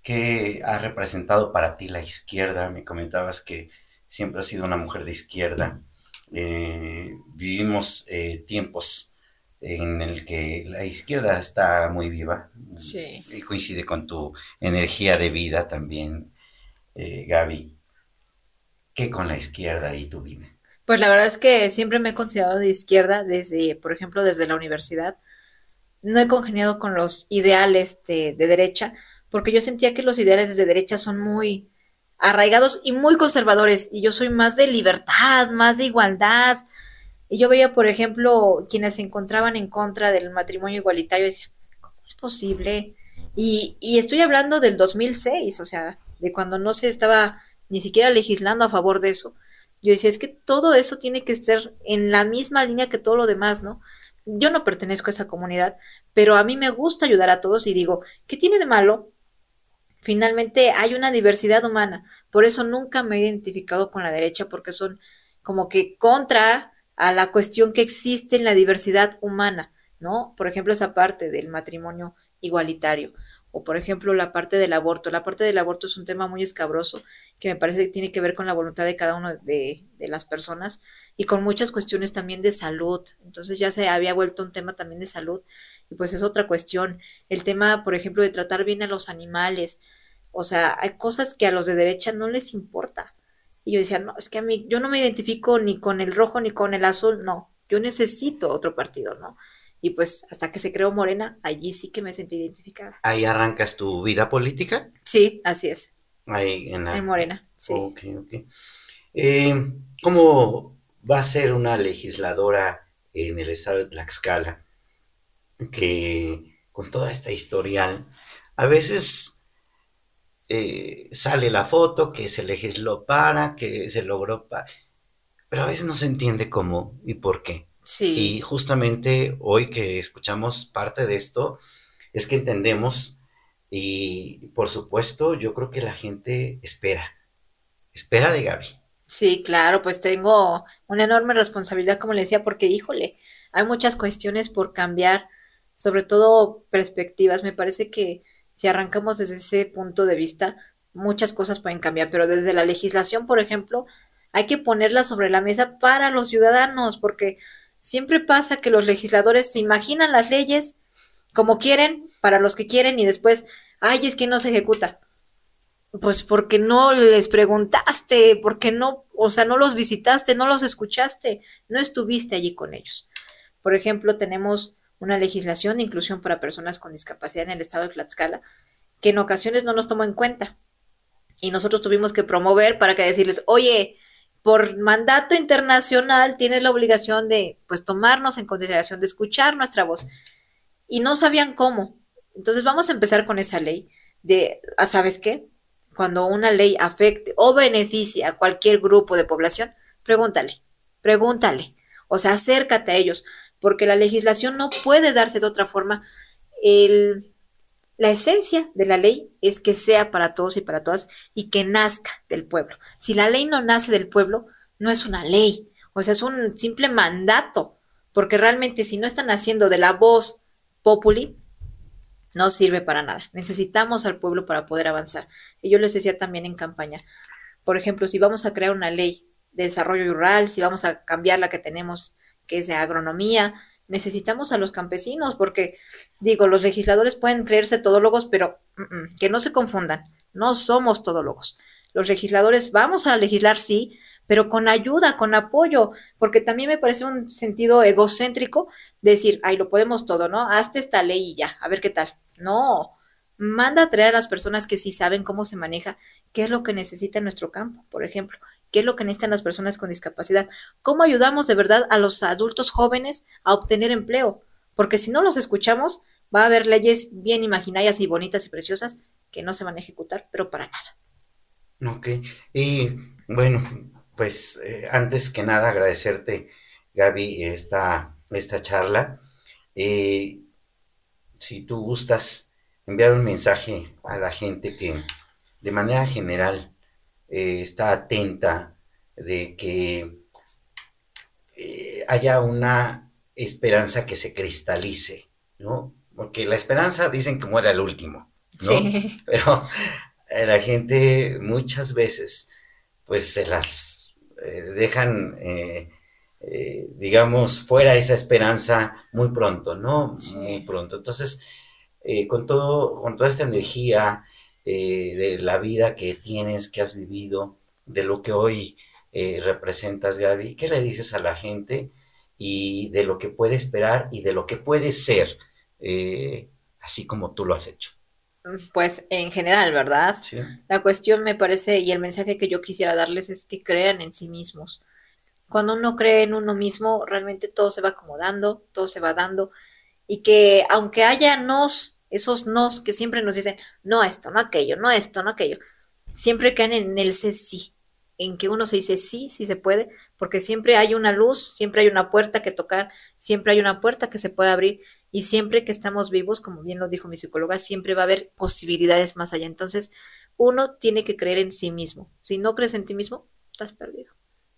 ¿Qué ha representado para ti la izquierda? Me comentabas que siempre has sido una mujer de izquierda. Vivimos tiempos en el que la izquierda está muy viva Sí. y coincide con tu energía de vida también, Gaby. ¿Qué con la izquierda y tu vida? Pues la verdad es que siempre me he considerado de izquierda desde, por ejemplo, desde la universidad. No he congeniado con los ideales de derecha, porque yo sentía que los ideales de derecha son muy arraigados y muy conservadores, y yo soy más de libertad, más de igualdad. Y yo veía, por ejemplo, quienes se encontraban en contra del matrimonio igualitario, y decía, ¿cómo es posible? Y estoy hablando del 2006, o sea, de cuando no se estaba ni siquiera legislando a favor de eso. Yo decía, es que todo eso tiene que estar en la misma línea que todo lo demás, ¿no? Yo no pertenezco a esa comunidad, pero a mí me gusta ayudar a todos y digo, ¿qué tiene de malo? Finalmente hay una diversidad humana, por eso nunca me he identificado con la derecha, porque son como que contra a la cuestión que existe en la diversidad humana, ¿no? Por ejemplo, esa parte del matrimonio igualitario, o por ejemplo la parte del aborto. La parte del aborto es un tema muy escabroso que me parece que tiene que ver con la voluntad de cada uno de las personas y con muchas cuestiones también de salud. Entonces ya se había vuelto un tema también de salud y pues es otra cuestión. El tema, por ejemplo, de tratar bien a los animales, o sea, hay cosas que a los de derecha no les importa. Y yo decía, no, es que a mí, yo no me identifico ni con el rojo ni con el azul, no, yo necesito otro partido, ¿no? Y pues hasta que se creó Morena, allí sí que me sentí identificada. Ahí arrancas tu vida política, Sí, así es, ahí en en la... Morena, sí. Ok, ok. ¿Cómo va a ser una legisladora en el estado de Tlaxcala que con toda esta historial, a veces sale la foto que se legisló para, que se logró para, pero a veces no se entiende cómo y por qué. Y Sí, justamente hoy que escuchamos parte de esto, es que entendemos y por supuesto yo creo que la gente espera de Gaby. sí, claro, pues tengo una enorme responsabilidad, como le decía, porque híjole, hay muchas cuestiones por cambiar, sobre todo perspectivas. Me parece que si arrancamos desde ese punto de vista, muchas cosas pueden cambiar, pero desde la legislación, por ejemplo, hay que ponerla sobre la mesa para los ciudadanos, porque siempre pasa que los legisladores se imaginan las leyes como quieren, para los que quieren, y después, ay, es que no se ejecuta. Pues porque no les preguntaste, porque no, o sea, no los visitaste, no los escuchaste, no estuviste allí con ellos. Por ejemplo, tenemos una legislación de inclusión para personas con discapacidad en el estado de Tlaxcala, que en ocasiones no nos tomó en cuenta. Y nosotros tuvimos que promover para que decirles, oye, por mandato internacional tienes la obligación de, pues, tomarnos en consideración, de escuchar nuestra voz. Y no sabían cómo. Entonces vamos a empezar con esa ley de, ¿sabes qué? Cuando una ley afecte o beneficie a cualquier grupo de población, pregúntale, pregúntale. O sea, acércate a ellos, porque la legislación no puede darse de otra forma. El, la esencia de la ley es que sea para todos y para todas y que nazca del pueblo. Si la ley no nace del pueblo, no es una ley, o sea, es un simple mandato, porque realmente si no están haciendo de la voz populi, no sirve para nada. Necesitamos al pueblo para poder avanzar. Y yo les decía también en campaña, por ejemplo, si vamos a crear una ley de desarrollo rural, si vamos a cambiar la que tenemos, que es de agronomía, necesitamos a los campesinos, porque digo, los legisladores pueden creerse todólogos, pero que no se confundan, no somos todólogos. Los legisladores vamos a legislar, sí, pero con ayuda, con apoyo, porque también me parece un sentido egocéntrico decir, ay, lo podemos todo, ¿no? Hazte esta ley y ya, a ver qué tal. No, manda a traer a las personas que sí saben cómo se maneja, qué es lo que necesita nuestro campo, por ejemplo, qué es lo que necesitan las personas con discapacidad, cómo ayudamos de verdad a los adultos jóvenes a obtener empleo, porque si no los escuchamos, va a haber leyes bien imaginarias y bonitas y preciosas que no se van a ejecutar, pero para nada. Ok, y bueno, pues antes que nada agradecerte, Gaby, esta charla. Eh, si tú gustas enviar un mensaje a la gente que de manera general está atenta de que haya una esperanza que se cristalice, ¿no? Porque la esperanza dicen que muere al último, ¿no? Sí, Pero la gente muchas veces pues se las dejan, digamos, fuera esa esperanza muy pronto, ¿no? Muy sí. pronto. Entonces, con toda esta energía de la vida que tienes, que has vivido, de lo que hoy representas, Gaby, ¿qué le dices a la gente y de lo que puede esperar y de lo que puede ser, así como tú lo has hecho? Pues en general, ¿verdad? Sí. La cuestión me parece y el mensaje que yo quisiera darles es que crean en sí mismos. Cuando uno cree en uno mismo, realmente todo se va acomodando, todo se va dando y que aunque haya nos, esos nos que siempre nos dicen, no esto, no aquello, no esto, no aquello, siempre caen en el sí, en que uno se dice sí, sí se puede, porque siempre hay una luz, siempre hay una puerta que tocar, siempre hay una puerta que se puede abrir y siempre que estamos vivos, como bien lo dijo mi psicóloga, siempre va a haber posibilidades más allá. Entonces, uno tiene que creer en sí mismo. Si no crees en ti mismo, estás perdido.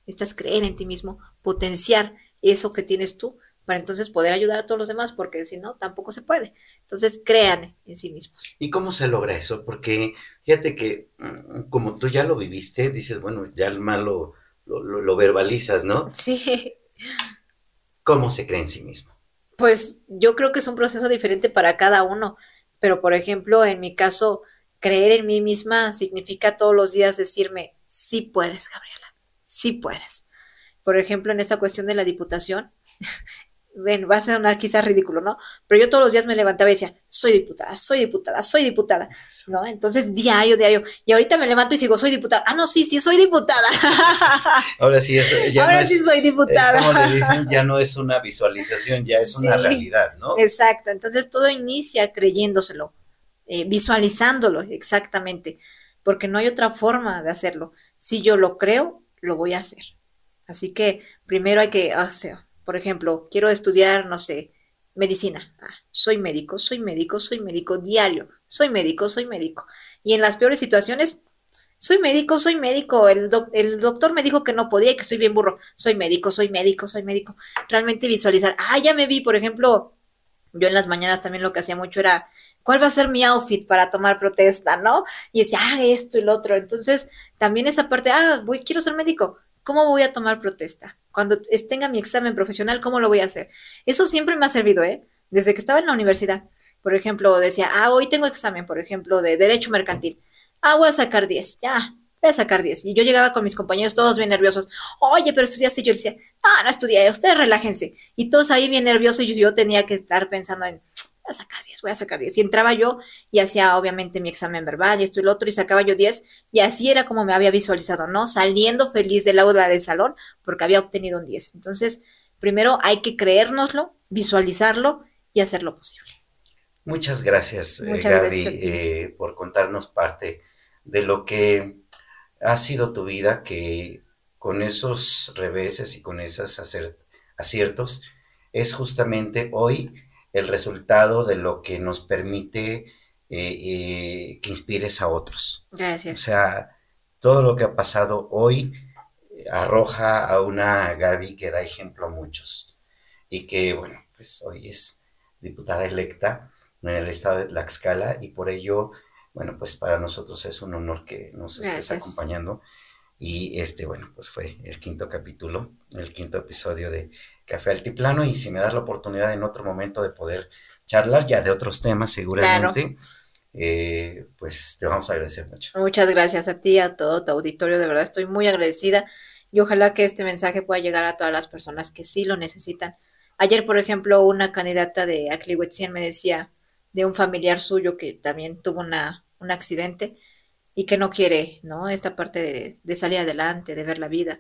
Necesitas creer en ti mismo, potenciar eso que tienes tú para entonces poder ayudar a todos los demás, porque si no, tampoco se puede. Entonces, crean en sí mismos. ¿Y cómo se logra eso? Porque fíjate que como tú ya lo viviste, dices, bueno, ya el mal lo verbalizas, ¿no? Sí, ¿Cómo se cree en sí mismo? pues yo creo que es un proceso diferente para cada uno, pero por ejemplo, en mi caso, creer en mí misma significa todos los días decirme, sí puedes, Gabriela, sí puedes. Por ejemplo, en esta cuestión de la diputación, ven, va a sonar quizás ridículo, ¿no? Pero yo todos los días me levantaba y decía, soy diputada, soy diputada, soy diputada, Eso. ¿no? Entonces, diario, diario. Y ahorita me levanto y sigo, soy diputada. Ah, no, sí, sí, soy diputada. Ahora sí, eso ya no Ahora sí es, soy diputada. como le dicen, ya no es una visualización, ya es una Sí, realidad, ¿no? exacto. Entonces, todo inicia creyéndoselo, visualizándolo, exactamente, porque no hay otra forma de hacerlo. Si yo lo creo, lo voy a hacer. Así que primero hay que, o sea, por ejemplo, quiero estudiar, no sé, medicina. Ah, soy médico, soy médico, soy médico diario. Soy médico, soy médico. Y en las peores situaciones, soy médico, soy médico. El doctor me dijo que no podía y que estoy bien burro. Soy médico, soy médico, soy médico. Realmente visualizar. Ah, ya me vi, por ejemplo, yo en las mañanas también lo que hacía mucho era, ¿cuál va a ser mi outfit para tomar protesta, no? Y decía, ah, esto y lo otro. Entonces, también esa parte, ah, quiero ser médico. ¿Cómo voy a tomar protesta? Cuando tenga mi examen profesional, ¿cómo lo voy a hacer? Eso siempre me ha servido, ¿eh? Desde que estaba en la universidad. Por ejemplo, decía, ah, hoy tengo examen, por ejemplo, de Derecho Mercantil. Ah, voy a sacar 10, ya, voy a sacar 10. Y yo llegaba con mis compañeros todos bien nerviosos. Oye, pero estudiaste. Y yo decía, ah, no estudié, ustedes relájense. Y todos ahí bien nerviosos y yo tenía que estar pensando en, voy a sacar 10, voy a sacar 10. Y entraba yo y hacía obviamente mi examen verbal y esto y lo otro y sacaba yo 10 y así era como me había visualizado, ¿no? Saliendo feliz del aula del salón porque había obtenido un 10. Entonces, primero hay que creérnoslo, visualizarlo y hacerlo posible. Muchas gracias, Muchas gracias a Gaby, ti. por contarnos parte de lo que ha sido tu vida, que con esos reveses y con esos aciertos es justamente hoy el resultado de lo que nos permite que inspires a otros. O Gracias. sea, todo lo que ha pasado hoy arroja a una Gaby que da ejemplo a muchos y que, bueno, pues hoy es diputada electa en el estado de Tlaxcala y por ello, bueno, pues para nosotros es un honor que nos estés Gracias. acompañando y bueno, pues fue el quinto capítulo, el quinto episodio de Café Altiplano y si me das la oportunidad en otro momento de poder charlar ya de otros temas Claro. seguramente, pues te vamos a agradecer mucho. Muchas gracias a ti, a todo tu auditorio, de verdad estoy muy agradecida y ojalá que este mensaje pueda llegar a todas las personas que sí lo necesitan. Ayer, por ejemplo, una candidata de Aclihuetzien me decía de un familiar suyo que también tuvo un accidente y que no quiere, ¿no? Esta parte de salir adelante, de ver la vida.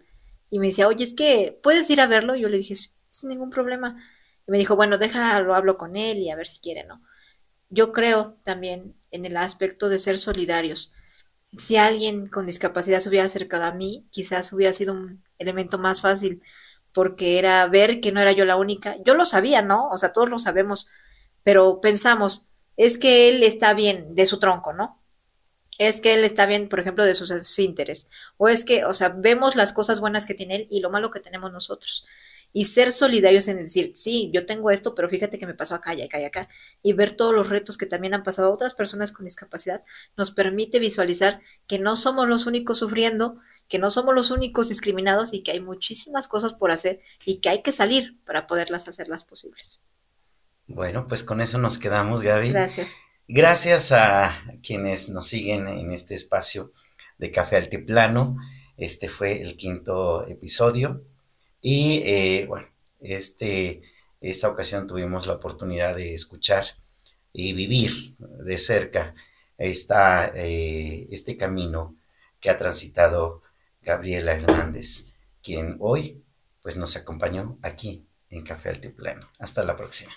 Y me decía, oye, es que puedes ir a verlo. Y yo le dije, sí, sin ningún problema. Y me dijo, bueno, déjalo, hablo con él y a ver si quiere, ¿no? Yo creo también en el aspecto de ser solidarios. Si alguien con discapacidad se hubiera acercado a mí, quizás hubiera sido un elemento más fácil, porque era ver que no era yo la única. Yo lo sabía, ¿no? O sea, todos lo sabemos, pero pensamos, es que él está bien de su tronco, ¿no? Es que él está bien, por ejemplo, de sus esfínteres. O es que, o sea, vemos las cosas buenas que tiene él y lo malo que tenemos nosotros. Y ser solidarios en decir, sí, yo tengo esto, pero fíjate que me pasó acá y acá y acá. Y ver todos los retos que también han pasado otras personas con discapacidad nos permite visualizar que no somos los únicos sufriendo, que no somos los únicos discriminados y que hay muchísimas cosas por hacer y que hay que salir para poderlas hacerlas posibles. Bueno, pues con eso nos quedamos, Gaby. Gracias. Gracias a quienes nos siguen en este espacio de Café Altiplano. Este fue el quinto episodio y bueno, esta ocasión tuvimos la oportunidad de escuchar y vivir de cerca este camino que ha transitado Gabriela Hernández, quien hoy pues nos acompañó aquí en Café Altiplano. Hasta la próxima.